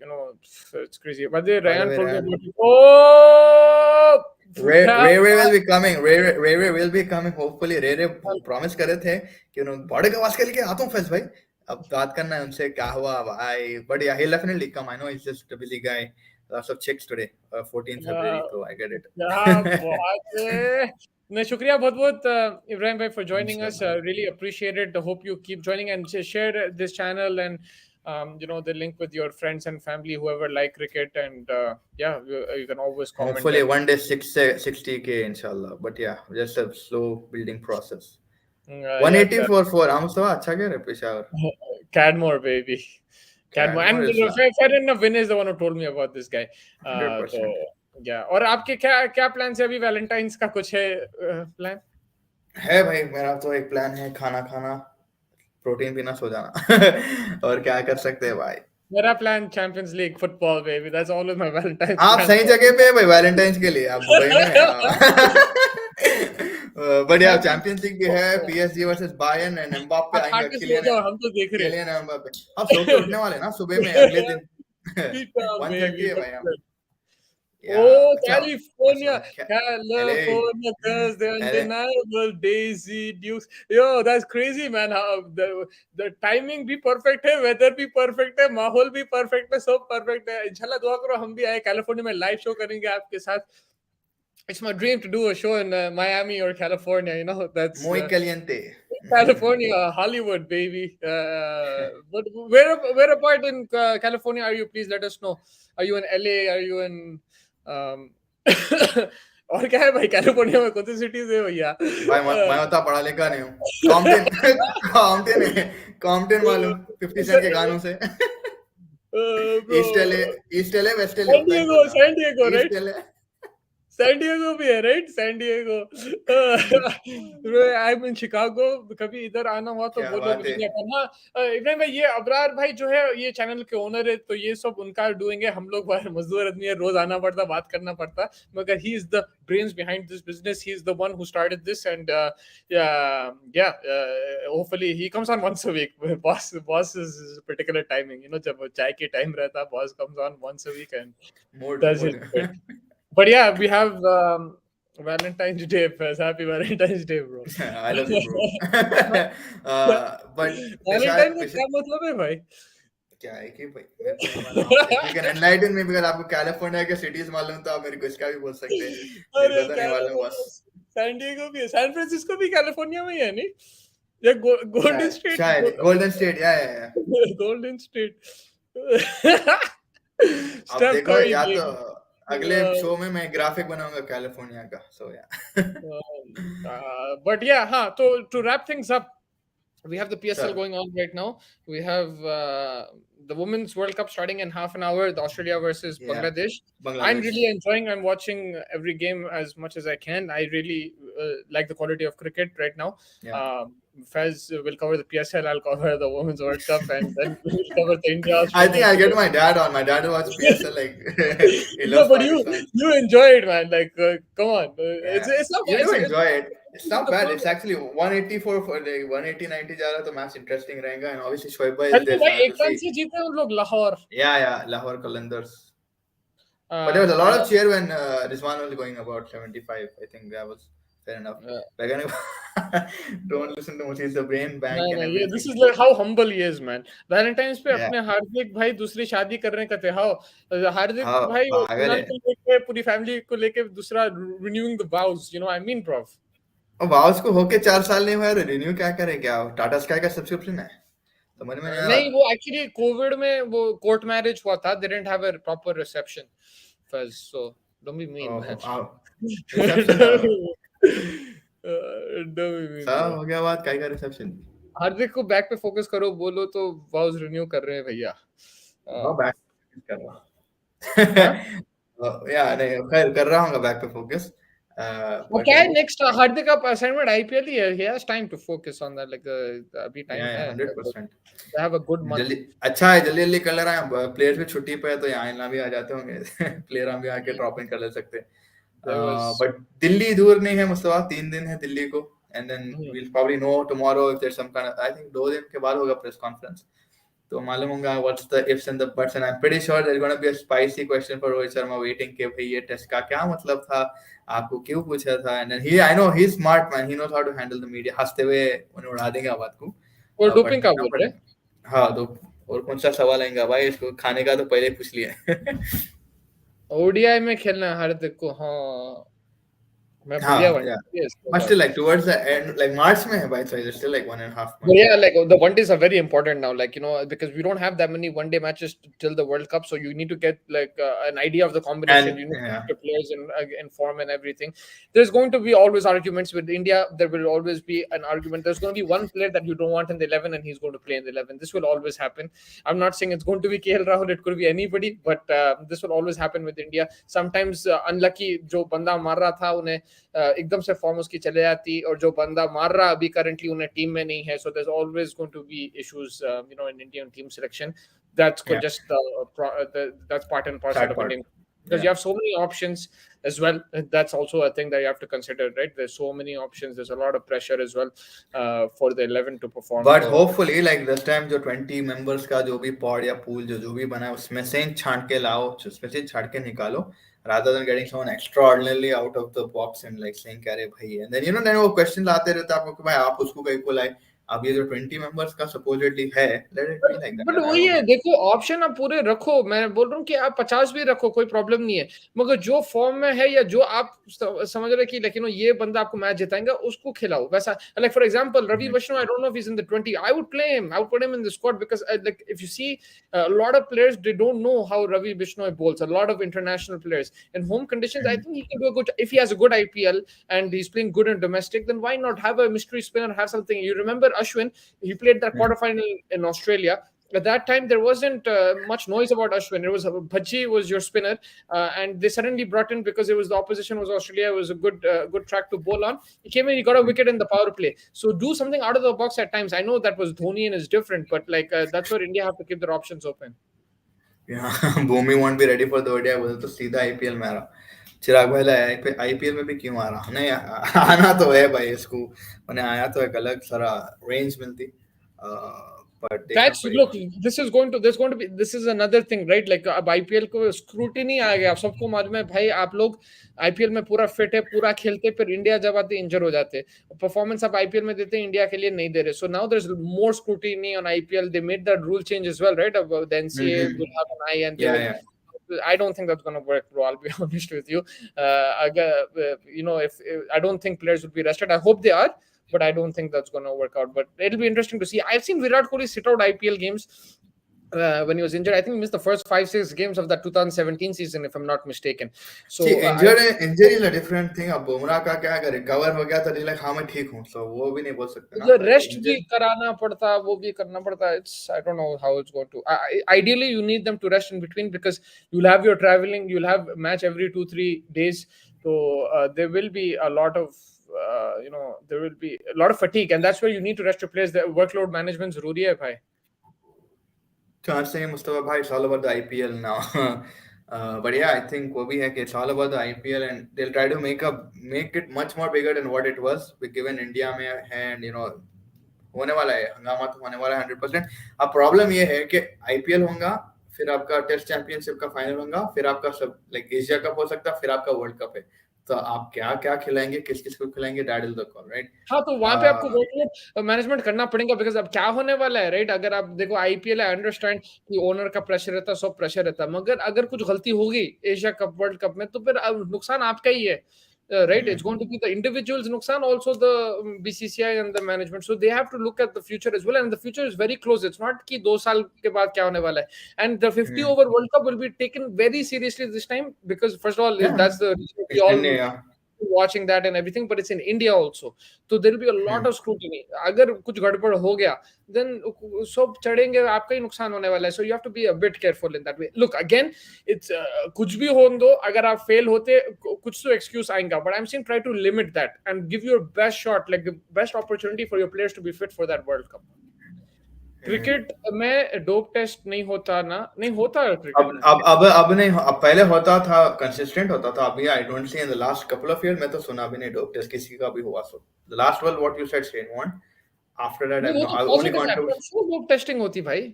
it's crazy. But Ryan told me about it. Oh, Ray will be coming. Ray will be coming. Hopefully, Ray promise करे थे कि body का आवाज के लिए आता हूँ फैज भाई. अब बात करना है उनसे क्या हुआ भाई. But yeah, he'll definitely come. I know he's just a busy guy. Lots of chicks today, 14th February, so I get it. No, shukriya बहुत बहुत Ibrahim bhai for joining us. Really appreciate it. Hope you keep joining and share this channel and the link with your friends and family, whoever like cricket, and yeah, you can always comment. Hopefully one day 60K inshallah. But yeah, just a slow building process. 180 for 4. हम सब अच्छा कह रहे Peshawar. Cadmore baby. Cadmore. And fair enough, Vin is the one who told me about this guy. 100%. Yeah. और आपके क्या plan है अभी? वैलेंटाइंस का कुछ है प्लान? है भाई, मेरा तो एक प्लान है, खाना खाना, प्रोटीन पीना, सो जाना. और क्या कर सकते हैं भाई. मेरा plan champions league football baby, that's always my Valentine's आप प्लान। सही जगह पे है भाई वैलेंटाइंस के लिए, आप दुबई में बढ़िया। चैंपियंस लीग भी है, PSG versus Bayern, and Mbappe आप खा आएंगे, के सो जाओ, हम तो देख रहे किलियन एम्बाप्पे। हम सो के उठने वाले हैं ना सुबह में अगले दिन। बेबी। 1:30 है भाई हम। या Oh, अच्छा California, एले California girls, the एले undeniable Daisy Dukes. Yo, that's crazy, man. How the timing भी perfect है, weather भी perfect है, माहौल भी perfect है, सब perfect है. इंशाल्लाह दुआ करो हम भी आए कैलिफोर्निया में लाइव शो करेंगे आपके साथ. It's my dream to do a show in Miami or California. You know, that's muy caliente. California, Hollywood, baby. But where apart in California are you? Please let us know. Are you in LA? Are you in um, और क्या है भाई California में कौन सी cities है भैया? भाई मैं उतना पढ़ा लिखा नहीं हूँ। कॉम्पटन कॉम्पटन है, कॉम्पटन मालूम 50 सेंट के गानों से। East Bro, LA, east LA west LA उतना ही पता San Diego, है। East right? LA San Diego भी है, right? San Diego. I am in Chicago, कभी इधर आना हुआ तो क्या बोलो बात है। मिलेंगे अपन। हाँ, इब्राहिम भाई, ये अबरार भाई जो है ये चैनल के ओनर है, तो ये सब उनका डूइंग है। हम लोग भाई मजदूर आदमी है, रोज आना पड़ता, बात करना पड़ता, मगर he is the brains behind this business, he is the one who started this, and yeah hopefully he comes on once a week. Boss is particular timing, you know, जब चाय के टाइम रहता, boss comes on once a week and mood does mood. his bit. But yeah, we have Valentine's Day, Fez. Happy Valentine's Day, bro. I love you bro. But Valentine का क्या मतलब है भाई? क्या है कि भाई मेरे को नहीं मालूम, आप if you can enlighten me, because आपको कैलिफोर्निया के सिटीज मालूम, तो आप मेरे को इसका भी बोल सकते हैं। मेरे अरे को तो नहीं मालूम बस। कैलिफोर्निया, सैन डिएगो भी है, सैन फ्रांसिस्को भी कैलिफोर्निया में ही है नहीं? या गोल्डन शायद स्टेट, शायद गोल्डन स्टेट या। Golden state. अब स्टेफ देखो, करी या तो बेबी। अगले शो में मैं ग्राफिक बनाऊंगा कैलिफोर्निया का, सो या। But yeah, huh. So to wrap things up, we have the PSL चल going on right now. We have the Women's World Cup starting in half an hour, the Australia versus या Bangladesh. I'm Bangladesh really enjoying. I'm watching every game as much as I can. I really like the quality of cricket right now. या। Fez will cover the PSL. I'll cover the Women's World Cup, and then we'll cover the India I think Australia I'll get cricket. my dad on. My dad watch PSL, like he No, loves but you Pakistan. you enjoy it, man. Like, come on, Yeah, it's not you do it's enjoy it. It's not the bad. fun. It's actually 184 for like 180 90 जा रहा, तो match interesting रहेगा, and obviously Shoaib is अरे there, so I भाई have एक to run see. से जीते उन लोग Lahore. Yeah, Lahore Qalandars. But there was a I lot of love, cheer when Rizwan was going about 75. I think that was fair enough. Like, don't listen to Musi, the brain bank नहीं and नहीं, ये this everything. Is like how humble he is, man. Valentine's पे Yeah. अपने हार्दिक भाई दूसरी शादी करने का त्योहार, हार्दिक हाँ भाई पागल कुणाल है। को लेके, पूरी फैमिली को लेके दूसरा renewing the वाउज, you know, I mean bro. और वाउस को होके 4 साल नहीं हुआ, रिन्यू क्या करे, क्या टाटा स्काई का सब्सक्रिप्शन है, समझ में नहीं आ नहीं, रहा। वो एक्चुअली कोविड में वो कोर्ट मैरिज हुआ था, they didn't have a proper reception first, so don't be mean ओहो, man. Reception don't be mean सब ब्रो। हो गया, बात काय का रिसेप्शन। हार्दिक को बैक पे फोकस करो, बोलो तो वाउज रिन्यू कर रहे हैं भैया। हाँ बैक कर हाँ, रहा। या नहीं, खैर कर रहा हूँ बैक पे फोकस, वो बट क्या है नेक्स्ट हार्दिक का असाइनमेंट आईपीएल ही है, he has time to focus on that, like अभी टाइम या है, 100%। दे हैव अ गुड जल्दी, मंथ। अच्छा है, जल्दी जल्दी कर ले रहा है, प्लेयर्स भी छुट्टी पे है, तो यहाँ इतना भी आ जाते होंगे। प्लेयर हम भी आके ड्रॉप इन कर ले सकते हैं। देयर वाज बट दिल्ली दूर नहीं है मुस्तफा, 3 दिन है दिल्ली को, and then we'll probably know tomorrow if there's some kind of, I think 2 दिन के बाद होगा प्रेस कॉन्फ्रेंस, तो मालूम होगा what's the ifs and the buts, and I'm pretty sure there's going to be a spicy question for Rohit Sharma waiting कि भाई ये टेस्ट का क्या मतलब था, आपको क्यों पूछा था, and then I know he's smart man, he knows how to handle the media, हंसते हुए उन्हें उड़ा देंगे बात को, वो बट डोपिंग का पूछना बोल रहे हैं। पड़ेगा। हाँ तो और कौन सा सवाल आएगा भाई, इसको खाने का तो पहले ही पूछ लिया। ओडीआई में खेलना है हार्दिक को, हाँ मैं भूल गया हाँ वन या, डे इसके but बाद। still like towards the end, like March में है भाई, so it's still like 1.5 But months. yeah, like the one days are very important now, like, you know, because we don't have that many one day matches till the World Cup, so you need to get like an idea of the combination. And You need to yeah, get the players in form and everything. There's going to be always arguments with India. There will always be an argument. There's going to be one player that you don't want in the 11, and he's going to play in the 11. This will always happen. I'm not saying it's going to be KL Rahul. It could be anybody, but this will always happen with India. Sometimes unlucky जो बंदा मार रहा था उन्हें एकदम से form उसकी चले जाती, और जो बंदा मार रहा अभी करंटली उन्हें टीम में नहीं है, so there's always going to be issues, you know, in Indian team selection. That's Yeah, just that's part and parcel sad of part. Indian, because Yeah. you have so many options as well. That's also a thing that you have to consider, right? There's so many options. There's a lot of pressure as well for the 11 to perform. But So hopefully like this time जो 20 members का जो भी pod या pool जो भी बना है उसमें से ही छांट के लाओ, उसमें से छांट के निकालो, rather than getting someone extraordinarily out of the box and like saying क्या रे भाई, and then then वो क्वेश्चन आते रहते हैं आपको कि भाई आप उसको कहीं को लाए. अब ये जो 20 मेंबर्स का supposedly है, let it be like that. But I वही don't है, know. देखो ऑप्शन आप पूरे रखो, मैं बोल रहा हूँ कि आप 50 भी रखो, कोई प्रॉब्लम नहीं है, मगर जो फॉर्म में है या जो आप समझ रहे कि लेकिन ये बंदा आपको मैच जिताएगा उसको खिलाओ वैसा. Like for example Ravi Mhm. Vaishnav, I don't know if he is in the 20, I would play him, I would put him in the squad because like if you see a lot of players, they don't know how Ravi Bishnoi bowls. A lot of international players in home conditions, I Mhm. think he can do a good, if he has a good IPL and he's playing good in domestic, then why not have a mystery spinner, have something. You remember Ashwin, he played that Mhm. quarterfinal in Australia. At that time, there wasn't much noise about Ashwin. It was Bhaji was your spinner, and they suddenly brought in because it was the opposition was Australia. It was a good track to bowl on. He came in, he got a wicket in the power play. So do something out of the box at times. I know that was Dhoni and is different, but like that's where India have to keep their options open. Yeah, Bhumi won't be ready for the ODI, बोले तो सीधा IPL में आ रहा. चिराग भाई IPL में भी क्यों आ रहा नहीं, आना तो है भाई इसको, मैंने आया तो एक अलग सारा रेंज मिलती, बट देखना That's पड़ेगा. look. There's going to be. This is another thing, right? Like अब आईपीएल को स्क्रूटिनी आ गया, सबको मालूम है भाई, आप लोग आईपीएल में पूरा फिट है, पूरा खेलते, फिर इंडिया जब आते इंजर हो जाते, परफॉर्मेंस आप आईपीएल में देते हैं, इंडिया के लिए नहीं दे रहे. So now there is more scrutiny on IPL. They made that rule change as well, right? The NCA Mm-hmm. will have an eye and they Yeah, will. yeah. I don't think that's going to work, bro. I'll be honest with you. If I don't think players will be rested. I hope they are, but I don't think that's going to work out. But it'll be interesting to see. I've seen Virat Kohli sit out IPL games when he was injured. I think he missed the first 5-6 games of that 2017 season, if I'm not mistaken. See, So injury is a different thing. अब बुमराह का क्या, अगर recover हो गया तो like हाँ मैं ठीक हूँ, so वो भी नहीं बोल सकते ना, like रेस्ट भी injury. कराना पड़ता, वो भी करना पड़ता. It's I don't know how it's going to. Ideally, you need them to rest in between because you'll have your traveling, you'll have match every 2-3 days. So there will be a lot of there will be a lot of fatigue, and that's where you need to rest your players. The workload management जरूरी है भाई. Can't say Mustafa bhai, it's all about the IPL now. But yeah, I think वो भी है कि it's all about the IPL and they'll try to make it much more bigger than what it was. Given India में है, and होने वाला है हंगामा, तो होने वाला है 100%. अब प्रॉब्लम ये है कि आईपीएल होगा, फिर आपका टेस्ट चैंपियनशिप का फाइनल होगा, फिर आपका सब लाइक एशिया कप हो सकता है, फिर आपका वर्ल्ड कप है, तो आप क्या क्या खिलाएंगे, किस किस को खिलाएंगे, that is the call, right. हाँ, तो वहां पे आपको वर्कलोड मैनेजमेंट करना पड़ेगा बिकॉज अब क्या होने वाला है, राइट? अगर आप देखो आईपीएल, आई अंडरस्टैंड कि ओनर का प्रेशर रहता है, सब प्रेशर रहता है, मगर अगर कुछ गलती होगी एशिया कप वर्ल्ड कप में तो फिर नुकसान आपका ही है, right? It's going to be the individuals nuksan, also the BCCI and the management. So they have to look at the future as well, and the future is very close. It's not कि 2 साल के बाद क्या होने वाला है. And the 50 over World Cup will be taken very seriously this time because first of all, that's the reason we all watching that and everything, but it's in India also. So there will be a lot of scrutiny. अगर कुछ गड़बड़ हो गया, then सब चढ़ेंगे, आपका ही नुकसान होने वाला है. So you have to be a bit careful in that way. Look, again, it's कुछ भी हो दो, अगर आप fail होते, कुछ तो excuse आएगा. But I'm saying try to limit that and give your best shot, like the best opportunity for your players to be fit for that World Cup. Cricket में डोप टेस्ट नहीं होता ना, नहीं होता क्रिकेट में. अब नहीं, अब पहले होता था, कंसिस्टेंट होता था. अभी I don't see in the last couple of year, मैं तो सुना भी नहीं डोप टेस्ट किसी का भी हुआ. So the last one what you said Steyn one, after that नहीं, वो तो आई ओनली पॉजिटिव है, कॉन्ट्रीब्यूट. पर क्यों डोप टेस्टिंग होती भाई?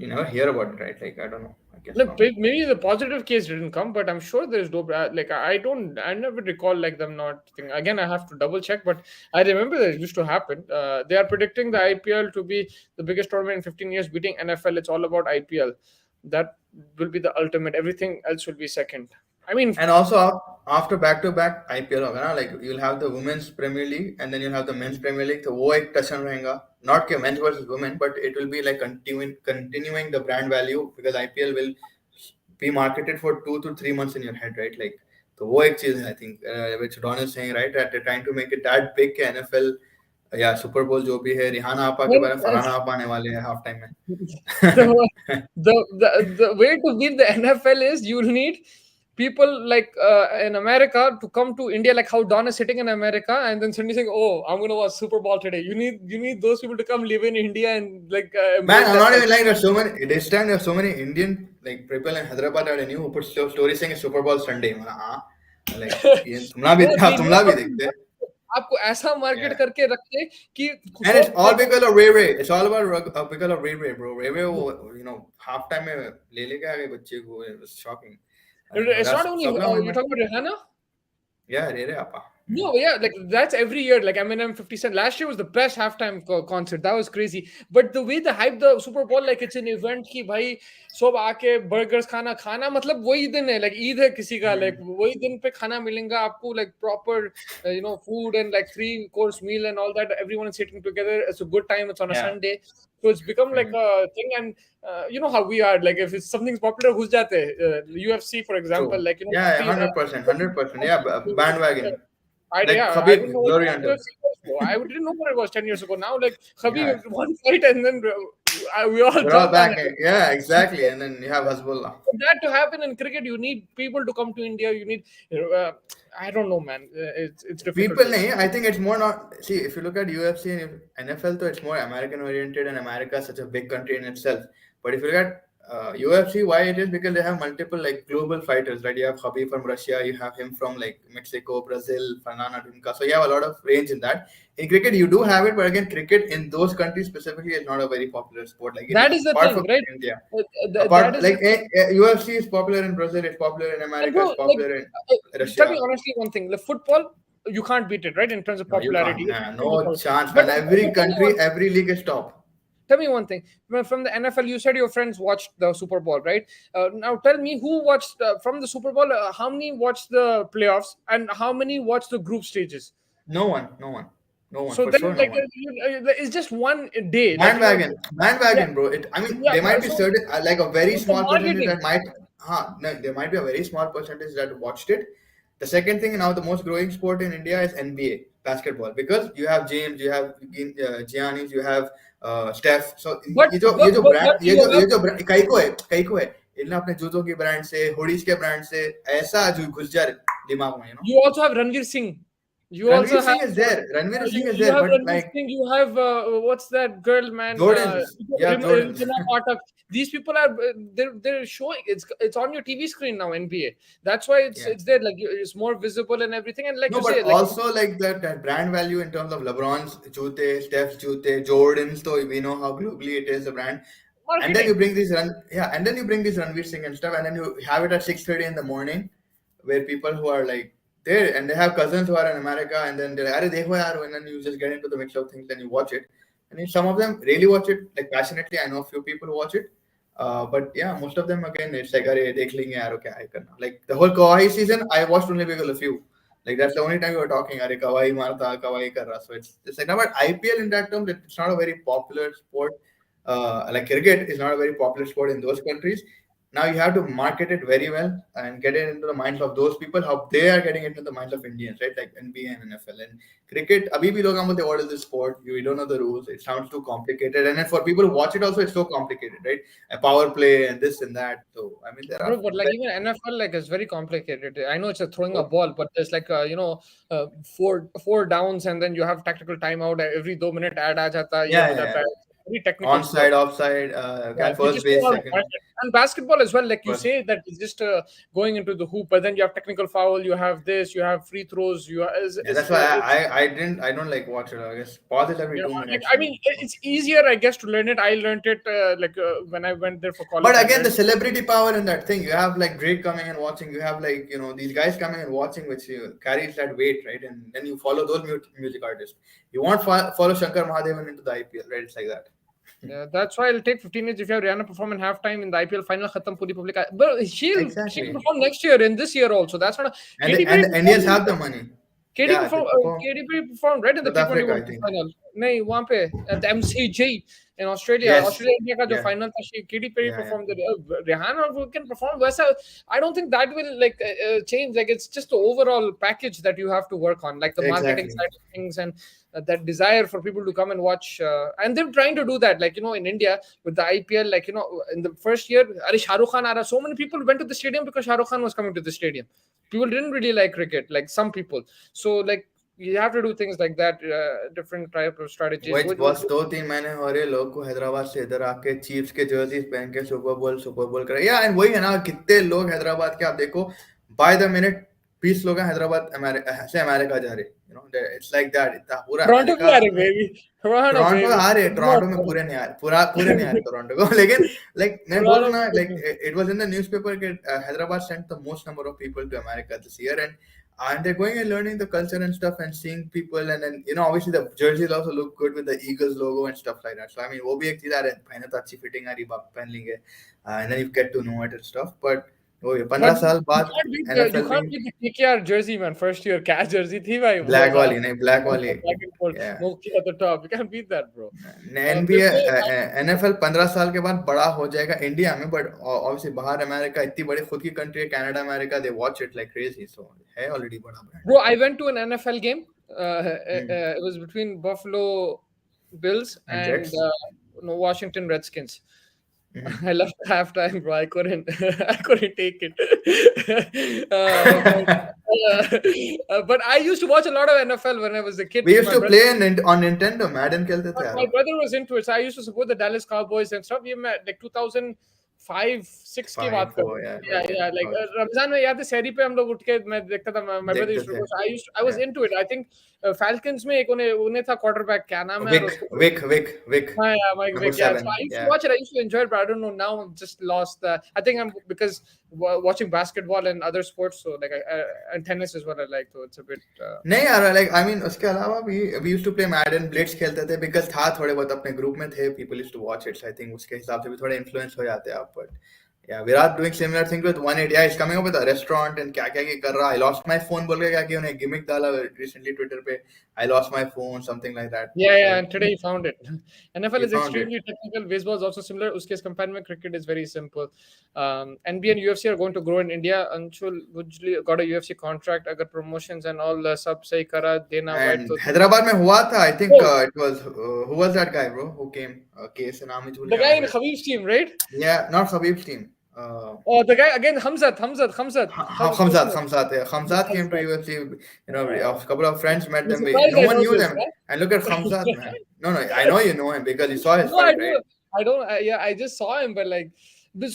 You never hear about it, right? Like I don't know, I guess Look, not. maybe the positive case didn't come, but I'm sure there's dope. Like I never recall like them not thing. Again, I have to double check, but I remember that it used to happen. They are predicting the IPL to be the biggest tournament in 15 years, beating NFL. It's all about IPL. That will be the ultimate. Everything else will be second. I mean, And also after back-to-back IPL होगा ना, like you'll have the women's Premier League and then you'll have the men's Premier League, तो वो एक टशन रहेगा. Not कि men's versus women, but it will be like continuing the brand value because IPL will be marketed for 2 to 3 months in your head, right? Like तो वो एक चीज है, I think, which Don is saying, right, that they're trying to make it that big कि NFL या super बोल जो भी है, रिहाना आपा के बारे में फरहाना आपा आने वाले हैं हाफ टाइम में. the way to beat the NFL is you'll need people like in America to come to India, like how Don is sitting in America and then suddenly saying, "Oh, I'm gonna watch Super Bowl today." You need those people to come live in India and like Man, embrace I'm that not culture. even lying. There's so many. This time there's so many Indian like people in Hyderabad that I knew who put stories saying it's Super Bowl Sunday. Like ये तुमला भी No, they know तुमला how भी to देखते. आपको ऐसा market Yeah. करके रखते कि And it's सब all like because of Ray Ray. It's all about because of Ray Ray, bro. Ray Ray, halftime में ले लेके आ गए बच्चे को. It was shocking. it's not That's only सब लोग you're talking about Rihanna. yeah, Ray Ray apa. No, yeah, like that's every year. Like Eminem, 50 Cent. Last year was the best halftime concert. That was crazy. But the way they hype the Super Bowl, like it's an event ki bhai सब आके burgers खाना मतलब वही दिन है, like Eid है किसी का, like वही दिन पे खाना मिलेगा आपको, like proper food and like 3-course meal and all that. Everyone is sitting together. It's a good time. It's on a Yeah. Sunday, so it's become like a thing. And you know how we are. Like if it's something's popular, घुस जाते हैं. UFC, for example, True. like Yeah, 100%, 100%. Yeah, bandwagon. Like I didn't Khabib, know glory what hunter. UFC was. I didn't know what it was 10 years ago. Now, like Yeah. Khabib one fight and then we all We're all jumped on back. it. Yeah, exactly. And then you have Hezbollah. For that to happen in cricket, you need people to come to India. You need, I don't know, man. It's difficult. People, nahi, I think it's more not. See, if you look at UFC and NFL, though, it's more American oriented, and America is such a big country in itself. But if you look at UFC, why it is because they have multiple like global fighters, right? You have Khabib from Russia, you have him from like Mexico, Brazil, Fernando Dunca. So you have a lot of range in that. In cricket, you do have it, but again, cricket in those countries specifically is not a very popular sport. Like That is the apart thing, from right? India, That apart is the like thing. UFC is popular in Brazil, it's popular in And America, bro, it's like, popular in tell me Russia. honestly one thing: the football, you can't beat it, right? In terms of No, you can't. popularity, Nah, no chance, but man. Every tell me one country, every league is top. Tell me one thing. From the NFL, you said your friends watched the Super Bowl, right? Now tell me who watched from the Super Bowl. How many watched the playoffs, and how many watched the group stages? No one, no one, no one, So for then, sure, no like, one. it's just one day. Like Bandwagon, yeah, bandwagon, bro. I mean, yeah. there might be So certain, like a very it's the small percentage marketing. that might, no, there might be a very small percentage that watched it. The second thing now, the most growing sport in India is NBA basketball because you have James, you have Giannis, you have Steph. So But ये जो brand, you have कई को है इन्हें अपने जूतों के brand से, हुडीज के ब्रांड से ऐसा जो घुस जा दिमाग में, you also have Ranveer Singh. You also Ranveer have Singh is there. Ranveer Singh is you there, have but Ranveer like Singh. You have what's that girl, man? Jordans, yeah, Jordans. Rimana Pathak. These people are they're showing it's on your TV screen now. NBA. That's why Yeah. it's there. Like it's more visible and everything. And like No, you but say, like also like that brand value in terms of LeBron's jute, Steph's jute, Jordan's. So we know how globally it is the brand. And then you marketing. bring these and then you bring this Ranveer Singh and stuff, and then you have it at 6:30 in the morning, where people who are like there and they have cousins who are in America, and then they're like, "Arey dekho yaar," and then you just get into the mix of things and you watch it. And then some of them really watch it like passionately. I know a few people who watch it. But yeah, most of them again, it's like, "Arey dekh lenge yaar, okay, I can." Like the whole Kawhi season, I watched only because of you. Like that's the only time we were talking, "Arey Kawhi marta, Kawhi kar raha." So it's like now, but IPL in that term, it's not a very popular sport. Like cricket is not a very popular sport in those countries. Now you have to market it very well and get it into the minds of those people how they are getting into the minds of Indians, right? Like NBA and NFL and cricket. Abhi bhi log bolte, what is this sport? You don't know the rules. It sounds too complicated, and then for people who watch it also, it's so complicated, right? A power play and this and that. So I mean, there are Bro, but like even NFL, like it's very complicated. I know it's a throwing a oh, ball, but there's like four downs, and then you have tactical timeout every 2 minute. Add aa jata, ye yeah, ho yeah, jata yeah. hai. It's a very technical sport. Onside, offside, Yeah, they first just know base, how to second market. And basketball as well, like you first. say, that it's just going into the hoop, but then you have technical foul, you have this, you have free throws, you are, Yeah, that's why I don't like watch it. I guess pause it every you know, two like minutes I and mean, it's easier, I guess, to learn it. I learned it when I went there for college. but I again, the learned. celebrity power in that thing, you have like Drake coming and watching, you have like, these guys coming and watching, which carries that weight, right? And then you follow those music artists. You won't follow Shankar Mahadevan into the IPL, right? It's like that. Yeah, that's why it'll take 15 years if you have Rihanna perform in halftime in the IPL final. Khatam puri public. But she'll Exactly. perform next year in this year also. That's not a And Katy and Perry the Indians performed. have the money. KD Yeah, they perform. perform KD Perry performed right in the South T20 Africa, I World Cup think. final. नहीं वहाँ पे at the MCG. in Australia. Yes. Australia India का जो Yeah. final था, Katy Perry Yeah. performed it. Rihanna can perform वैसा. I don't think that will like change. Like it's just the overall package that you have to work on, like the marketing Exactly. side of things and that desire for people to come and watch. And they're trying to do that. Like in India with the IPL, like in the first year, Shah Rukh Khan, so many people went to the stadium because Shah Rukh Khan was coming to the stadium. People didn't really like cricket, like some people. So like you have to do things like that, different type of strategies. वही बस 2-3 महीने हो रहे लोग को हैदराबाद से इधर आके चीफ्स के जर्सी पहन के सुपर बोल करे या एंड वही है ना कितने लोग हैदराबाद के आप देखो बाय द मिनट 20 लोग हैं हैदराबाद से अमेरिका जा रहे इट्स लाइक दैट इतना पूरा टोरंटो भी अमेरिका आ रहे बेबी, टोरंटो टोरंटो बेबी, आ रहे टोरंटो में पूरे नहीं आ रहे टोरंटो को लेकिन लाइक मैं बोल रहा ना like it was in the newspaper कि Hyderabad sent the most number of people to America this year and they're going and learning the culture and stuff and seeing people and then obviously the jerseys also look good with the Eagles logo and stuff like that. So I mean वो भी एक चीज आ रहा है पहने तो अच्छी fitting आ रही पहन लेंगे and then you get to know it and stuff but वो 15 But साल बाद you NFL can't में beat the KKR jersey, man. First year cash jersey थी भाई, ब्लैक मजा वाली नहीं ब्लैक वाली black and gold, yeah Moki at the top. You can't beat that, bro. NBA NFL 15 साल के बाद बड़ा हो जाएगा इंडिया में बट ऑब्वियसली बाहर अमेरिका इतनी बड़ी खुद की कंट्री है Canada America they watch it like crazy so है ऑलरेडी बड़ा brand Bro, I went to an NFL game. It was between Buffalo Bills and and Jets. no, Washington Redskins. Mhm. I left halftime, bro. I couldn't, I couldn't take it. But I used to watch a lot of NFL when I was a kid. We With used my to brother. play on Nintendo. Madden खेलते थे My यार. brother was into it, so I used to support the Dallas Cowboys and stuff. We met like 2005-6 के बाद 5-4 yeah. yeah, like Ramzan में याद है शहरी पे हम लोग उठ के मैं देखता था. My brother used to go. So I was into it. I think Falcons में एक उन्हें था quarterback क्या नाम है उसको. Vic. Yeah, Mike Number Vick. Yeah, so 7. I used to watch it. I used to enjoy it, but I don't know now. I've just lost that. I think I'm because watching basketball and other sports, so like and tennis is what I like. So it's a bit. नहीं यार like I mean उसके अलावा भी we used to play Madden Blitz खेलते थे because था थोड़े बहुत अपने ग्रुप में थे people used to watch it so I think उसके हिसाब से भी थोड़े influence हो जाते हैं आप but yeah Virat doing similar thing with 180 yeah he's coming up with a restaurant and क्या क्या कर रहा I lost my phone बोल के क्या कि उन्हें gimmick डाला recently Twitter पे I lost my phone something like that Yeah, and today he found it. NFL he is found it extremely technical. Baseball is also similar. उसके compared with cricket is very simple. NBA and UFC are going to grow in India. Anshul Gujli got a UFC contract. अगर promotions and all सब सही करा देना white and तो. Hyderabad में हुआ था I think it was who was that guy bro who came case नाम ही भूल The गया guy in मैं Khabib's team, right? yeah not Khabib's team Oh, the guy again, Hamzat. Khamzat came to UFC. A couple of friends met I'm them. surprised No I one know knew this, them. huh? And look at Khamzat, man. No, I know you know him because you saw his No, I fight, right? do. I don't. Yeah, I just saw him, but like,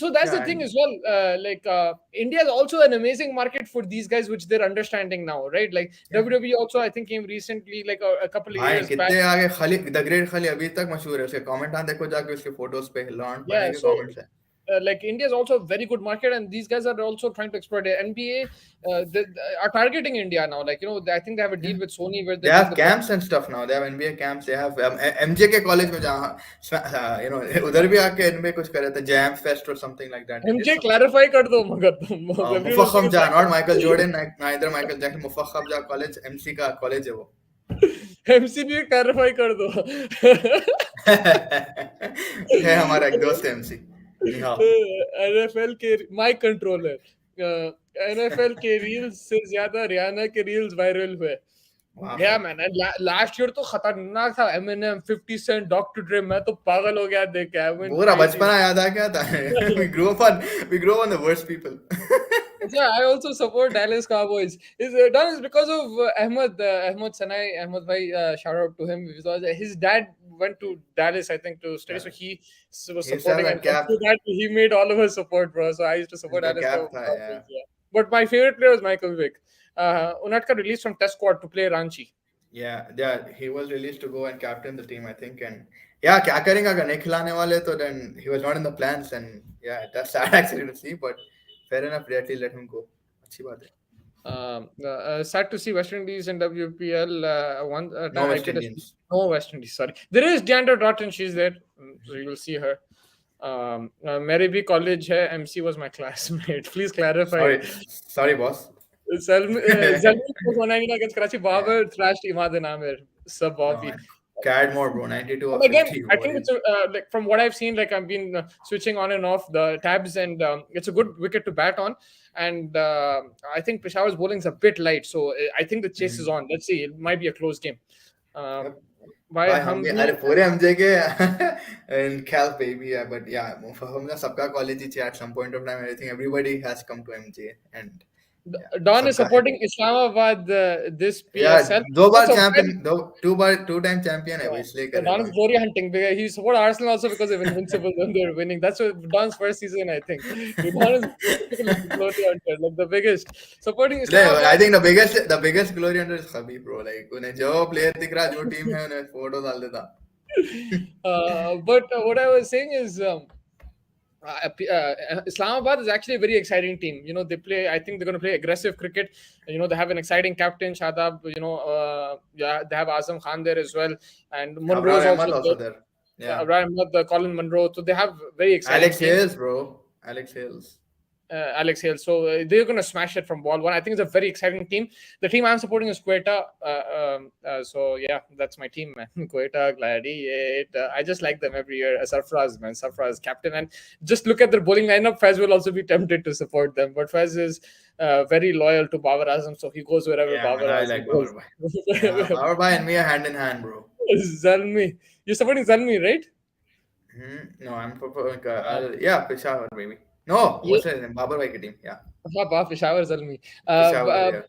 so that's the Yeah, thing as well. India is also an amazing market for these guys, which they're understanding now, right? Like yeah. WWE also, I think, came recently, like a couple of भाई years back. कितने आगे खली the great खली अभी तक मशहूर है उसके कमेंट आन देखो जाके उसके फोटोज पे लॉन्ड पने Yeah, के so कमेंट्स है like India is also a very good market, and these guys are also trying to exploit it. NBA they are targeting India now. Like I think they have a deal with Sony where They they're doing have the camps and stuff now. They have NBA camps. They have MJ के college में जहाँ उधर भी आके इनमें कुछ करे थे Jam Fest or something like that. They did MJ something. clarify कर दो मगर तुम. Everyone मुफख्खम thinks जा not Michael Jordan neither Michael Jackson मुफख्खम जा कॉलेज MC का कॉलेज है वो MC भी clarify कर दो. है हमारा एक दोस्त है MC निहाल NFL के माइक कंट्रोलर NFL के रील्स से ज्यादा रियाना के रील्स वायरल हुए. Yeah, man. And last year तो खतरनाक था. Eminem, 50 Cent, Dr. Dre. मैं तो पागल हो गया देख के. पूरा बचपना याद आ गया था we grew up on the worst people Yeah, I also support Dallas Cowboys. It's done is because of Ahmed Sanai, Ahmed bhai. Shout out to him because his dad went to Dallas, I think, to study. So he was supporting, and through that he made all of us support, bro. So I used to support Dallas Cowboys. Yeah. But my favorite player was Michael Vick. Unat got released from Test squad to play Ranchi. Yeah, he was released to go and captain the team, I think. And yeah, क्या करेंगे अगर नहीं खिलाने वाले तो then he was not in the plans and yeah, that's sad actually to see, but fair enough, they at least let him go. अच्छी बात है. Sad to see West Indies and WPL. No West Indians. No West Indies. Sorry, there is Deandra Doughton. She's there, so you will see her. मेरे भी college है. MC was my classmate. Please clarify. Sorry, boss. Zalmi was 199 against Karachi. Babar thrashed Imad and Amir. Sub Bobby. CAD mode, bro. 92 And or again, 50. I What think is? it's like from what I've seen, like I've been switching on and off the tabs, and it's a good wicket to bat on. And I think Peshawar's bowling is a bit light, so I think the chase is Mhm. on. Let's see, it might be a close game. Um, Yep. by भाई हम भी Hamdi, अरे पूरे MJ के in Cal baby yeah, but yeah हमने सबका college he at some point of time I think everybody has come to MJ and yeah Don is सबका है supporting Islamabad this yeah PSL. दो बार Also, champion दो two time champion है वो yeah. इसलिए So कर Don रहा is हूँ glory hunting because he support Arsenal also because of Invincible when they're winning. That's what Don's first season, I think. Don is basically glory hunter, like the biggest. Supporting नहीं I Islamabad. think the biggest glory hunter is Khabib bro like उन्हें जो player दिख रहा जो team है उन्हें photo डाल देता But what I was saying is Islamabad is actually a very exciting team. You know, they play. I think they're going to play aggressive cricket. You know, they have an exciting captain, Shadab. You know, yeah, they have Azam Khan there as well, and Monroe is Abrar also Ahmed there. also there yeah Abraham Ahmed, Colin Monroe. So they have very exciting Alex team. Hales bro Alex Hales Alex Hale. So they're going to smash it from ball one. I think it's a very exciting team. The team I'm supporting is Quetta. So yeah, that's my team, man. Quetta, Gladiator. I just like them every year. Sarfraz, man. Sarfraz, captain. And just look at their bowling lineup. Fez will also be tempted to support them. But Fez is very loyal to Babar Azam. So he goes wherever yeah man Babar I Azam like goes. Babar Bhai yeah Babar Bhai and me are hand in hand bro Zalmi. You're supporting Zalmi, right? No, I'm yeah, Peshawar maybe. No, Yeah. what's his name? Babar Bhai ki team. Yeah, हाँ Peshawar Zalmi. Peshawar. Yeah.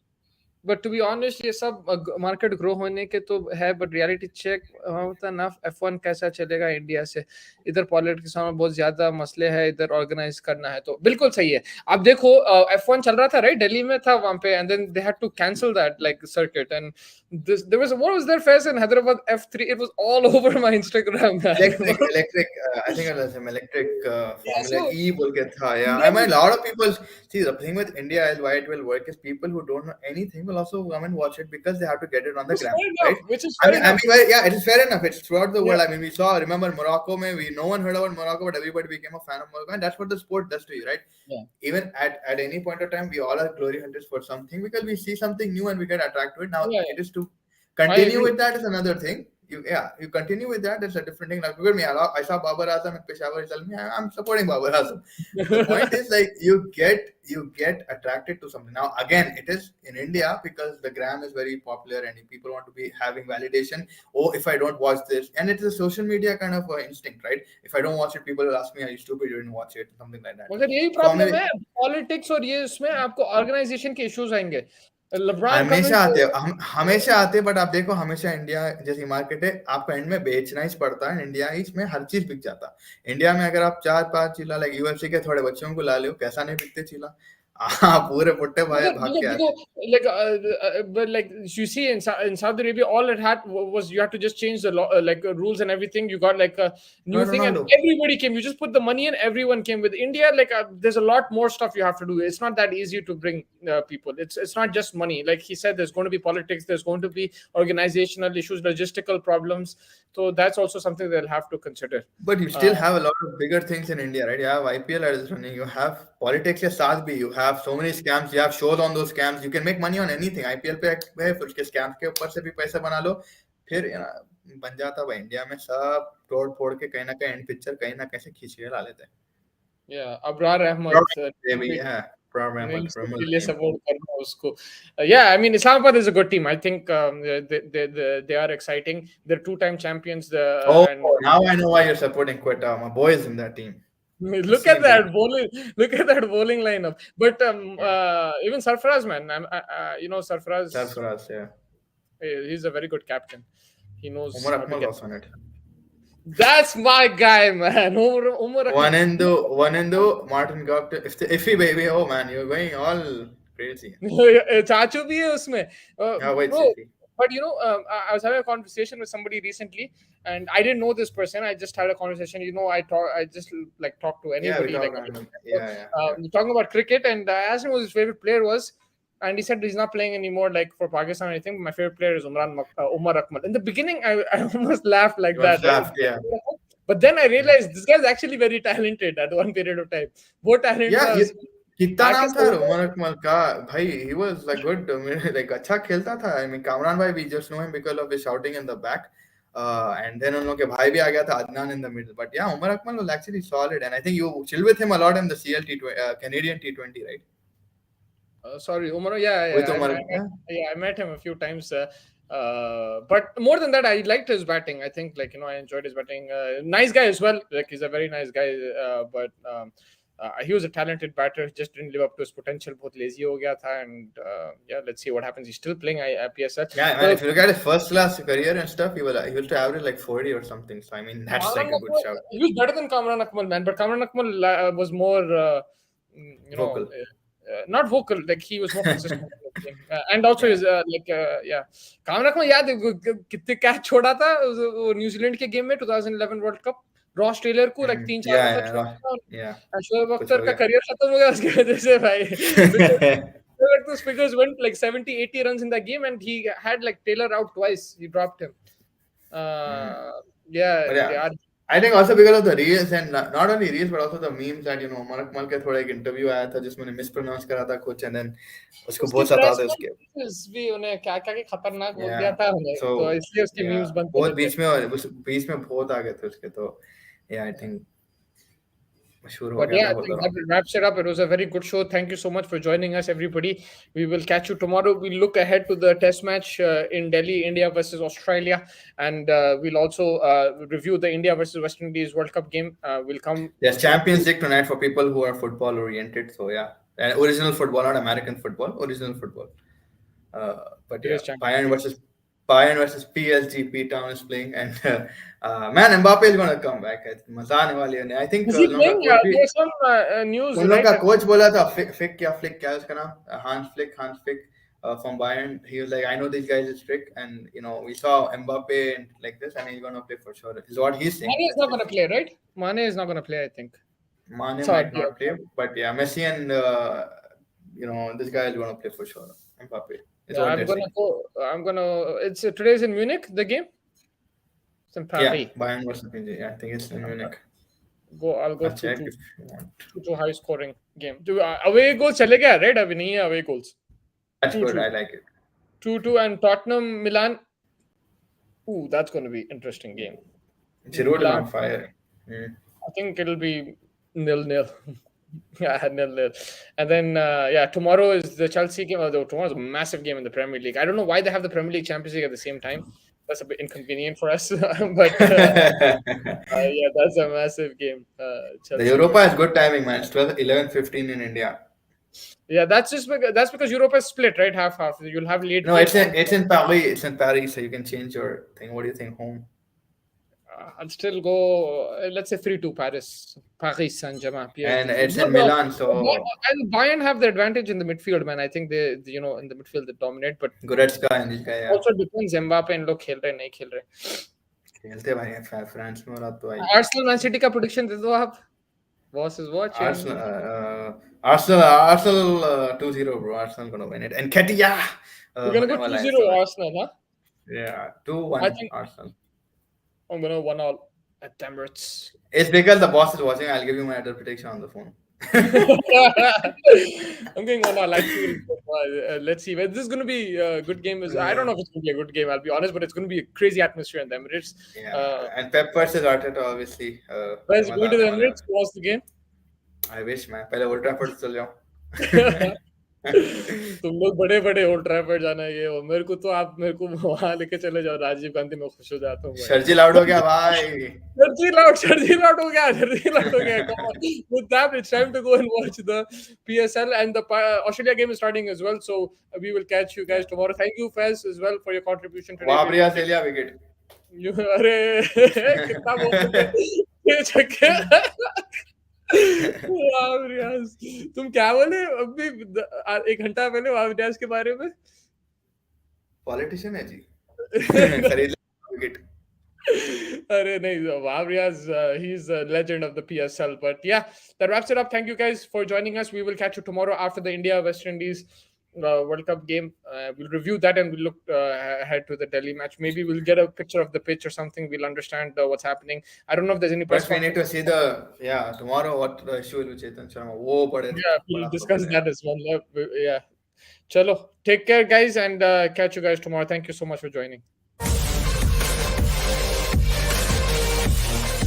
But to be honest ये सब market grow होने के तो है but reality check होता ना F1 कैसा चलेगा इंडिया से इधर पॉलिटिक्स में बहुत ज्यादा मसले हैं इधर ऑर्गेनाइज करना है तो बिल्कुल सही है आप देखो F1 चल रहा था राइट दिल्ली में था वहां पे and then they had to cancel that like circuit and there was what was there face in Hyderabad F3 it was all over my Instagram Electric. I think it was some electric yeah Formula so E. बोल के था. Yeah, I India mean, a lot of people see the thing with India is why it will work is people who don't know anything will also come and watch it because they have to get it on the gram, right? which is fair enough Yeah, it is fair enough. It's throughout the yeah world. I mean, we saw. Remember Morocco? No one heard about Morocco, but everybody became a fan of Morocco, and that's what the sport does to you, right? yeah Even at any point of time, we all are glory hunters for something because we see something new and we get attracted to it. Now, yeah it is to I continue agree with that is another thing. You continue with that. That's a different thing. Like with me, I saw Babar Azam and Peshawar tell me I'm supporting Babar Azam. The point is like you get attracted to something. Now again, it is in India because the gram is very popular and people want to be having validation. Oh, if I don't watch this, and it's a social media kind of instinct, right? If I don't watch it, people will ask me, "Are you stupid? You didn't watch it?" Something like that. मगर यही For me, problem है politics और ये इसमें आपको organisation के issues आएंगे LeBron हमेशा कमिंग आते हैं हमेशा आते हैं बट आप देखो हमेशा इंडिया जैसी मार्केट है आपको एंड में बेचना ही पड़ता है इंडिया ही इसमें हर चीज बिक जाता है इंडिया में अगर आप 4-5 चिल्ला लाइक यूएफसी के थोड़े बच्चों को ला लो कैसा नहीं बिकते चिल्ला पूरे पुट्टे भाग के आते like but like you see in Saudi Arabia all it had was you had to just change the law, like rules and everything you got like a new thing and Ronaldo everybody came you just put the money in everyone came with India like there's a lot more stuff you have to do it's not that easy to bring people it's not just money like he said there's going to be politics there's going to be organizational issues logistical problems so that's also something they'll have to consider But you still have a lot of bigger things in India, right? You have IPL that is running. You have politics के साथ भी. You have so many scams. You have shows on those scams. You can make money on anything. IPL पे है फिर उसके scams के ऊपर से भी पैसा बना लो. फिर बन जाता है इंडिया में सब तोड़ फोड़ के कहीं ना कहीं एंड पिक्चर कहीं ना कहीं से खींच के ला लेते हैं. yeah Abrar Ahmad Yeah, Prab Ahmed, remember के the लिए name. सपोर्ट करना उसको yeah I mean Islamabad is a good team I think they are exciting they're two-time champions Oh, and now I know why you're supporting Quetta. My boy is in that team. look at that bowling look at that bowling lineup but even Sarfaraz man you know Sarfaraz Sarfaraz, yeah. he's a very good captain he knows Umar how to Akmal get was on it. that's my guy man Umar One Akmal and two, Martin got to iffy baby. Oh man, you're going all crazy. चाचू भी है उसमें Yeah, wait, bro iffy. but you know I was having a conversation with somebody recently and I didn't know this person I just had a conversation you know I just like talk to Yeah, we anybody talk like random. Yeah. talking about cricket and I asked him who his favorite player was and he said he's not playing anymore like for Pakistan or anything my favorite player is Umar Akmal in the beginning I almost laughed like You was that right? laughed, yeah. but then I realized this guy's actually very talented at one period of time वो talent Yeah, was कितना नाम था Pakistan Umar Akmal का भाई he was like good like अच्छा खेलता था I mean Kamran bhai we just know him because of his shouting in the back And then उन लोग के भाई भी आ गया था Adnan in the middle. But yeah, Umar Akmal was actually solid, and I think you chill with him a lot in the Canadian T20, right? Sorry, Umar. Yeah, With yeah, Umar, yeah. I met him a few times. But more than that, I liked his batting. I think, like, I enjoyed his batting. Nice guy as well. Like, he's a very nice guy. But he was a talented batter. He just didn't live up to his potential. बहुत lazy हो गया था. And yeah, let's see what happens. He's still playing PSL. Yeah, man. If you look at his first class career and stuff, he used to average like 40 or something. So I mean, that's like Kamran a good Akmal, shout. he was better than Kamran Akmal, man. But Kamran Akmal was more, Vocal. not vocal. Like, he was more consistent in the game. And also, Yeah. is yeah. Kamran Akmal, याद है कितने catch छोड़ा था वो New Zealand के game में 2011 world cup Ross Taylor को like 3-4 Yeah, दफा yeah, छोड़ा था. yeah. शोएब कुछ अख्तर हो का गया. करियर खत्म हो गया उसकी वजह से भाई. Because those figures went like 70-80 runs in that game, and he had like Taylor out twice. He dropped him. Yeah, But yeah, yeah. I think also because of the reels and not only reels but also the memes that Umar Akmal के थोड़ा एक interview आया था जिसमें उन्हें mispronounce करा था कुछ and then उसको उसकी बहुत सताते उसके. press भी उन्हें क्या क्या खतरनाक बोल Yeah. दिया था उन्हें, So तो इसलिए उसके yeah, memes बनते बहुत रहते. बीच में बहुत आ गए थे उसके तो yeah, I think मशहूर हो But गया yeah, था I बोल think रहा that wraps it up. It was a very good show. Thank you so much for joining us, everybody. We will catch you tomorrow. We'll look ahead to the test match in Delhi, India versus Australia. And we'll also review the India versus West Indies World Cup game. We'll come. There's Champions League tonight for people who are football oriented. So yeah, and original football, not American football, original football. But It yeah, is Champions Bayern versus PSG. P Town is playing, and man, Mbappe is gonna come back. मजा आने वाली है. I think Is he उन लोगों का playing? Coach भी There's some news, उन लोगों right? का कोच बोला था Flick क्या है उसका नाम Hans Flick from Bayern. He was like, I know these guys is strict, and we saw Mbappe and like this, and he's gonna play for sure. Is what he's saying. Mane is Let's not see. going to play, right? Mane is not going to play, I think. Mane Sorry, might not play, but yeah, Messi and this guy is gonna play for sure. Mbappe is what they're saying. It's today's in Munich, the game. It's in Yeah, Paris. Bayern versus PSG. Yeah, I think it's in Munich. I'll go I'll check 2-2. if you want. 2-2 high scoring game. Away goals चले गया, right? अभी नहीं है away goals. That's 2-2. good. I like it. 2-2 and Tottenham Milan. Ooh, that's going to be interesting game. Giroud is Milan, on fire. Mm. I think it'll be 0-0. Yeah, 0-0. And then tomorrow is the Chelsea game. Although tomorrow's a massive game in the Premier League. I don't know why they have the Premier League Champions League at the same time. That's a bit inconvenient for us. But yeah, that's a massive game. The Chelsea. Europa is good timing, man. It's 11:15 in India. Yeah, that's because Europe is split, right? Half. You'll have late. No, games it's in Paris. It's in Paris, so you can change your thing. What do you think? Home. I'll still go. Let's say 3-2 Paris Saint-Germain. And it's in Milan, so and Bayern have the advantage in the midfield, man. I think they in the midfield they dominate, but Goretzka and this guy. Yeah. also depends Mbappe and लोग खेल रहे नहीं खेल रहे. खेलते भाई हैं France में और अब तो भाई. Arsenal Man City का prediction दे दो आप. Boss is watching. Arsenal 2-0, bro. Arsenal gonna win it. And Ketia. We're gonna go 2-0 Arsenal, huh? Yeah, 2-1 I think Arsenal. I'm gonna 1-1 at Emirates. It's because the boss is watching. I'll give you my other prediction on the phone. I'm going 1-1. Actually, let's see. This is going to be a good game. I don't know if it's going to be a good game. I'll be honest, but it's going to be a crazy atmosphere in the Emirates. Yeah, and Pep versus Arteta, obviously. Guys, going to the Emirates to watch the game. I wish, man. पहले Old Trafford चल जाओ. तुम लोग बड़े बड़े old Trafford जाना ये हो मेरे को वहां लेके चले जाओ राजीव गांधी में खुश हो जाता हूँ शर्जी लाउड हो गया भाई शर्जी लाउड हो गया come on. With that it's time to go and watch the PSL and the Australia game is starting as well, so we will catch you guys tomorrow. Thank you Faz as well for your contribution today. वाह बढ़िया से लिया wicket अरे कितना बोल छक्के तुम क्या बोले अभी 1 घंटा पहले वावरियाज के बारे में पॉलिटिशियन है जी खरीद विकेट अरे नहीं वावरियाज he is a legend of the PSL. But yeah, that wraps it up. Thank you guys for joining us. We will catch you tomorrow after the India West Indies World Cup game. We'll review that and we'll look ahead to the Delhi match. Maybe we'll get a picture of the pitch or something. We'll understand what's happening. I don't know if there's any press. But we need to see tomorrow what the issue with Chetan Sharma. Yeah, we'll discuss that as well. Yeah. Chalo, take care guys and catch you guys tomorrow. Thank you so much for joining.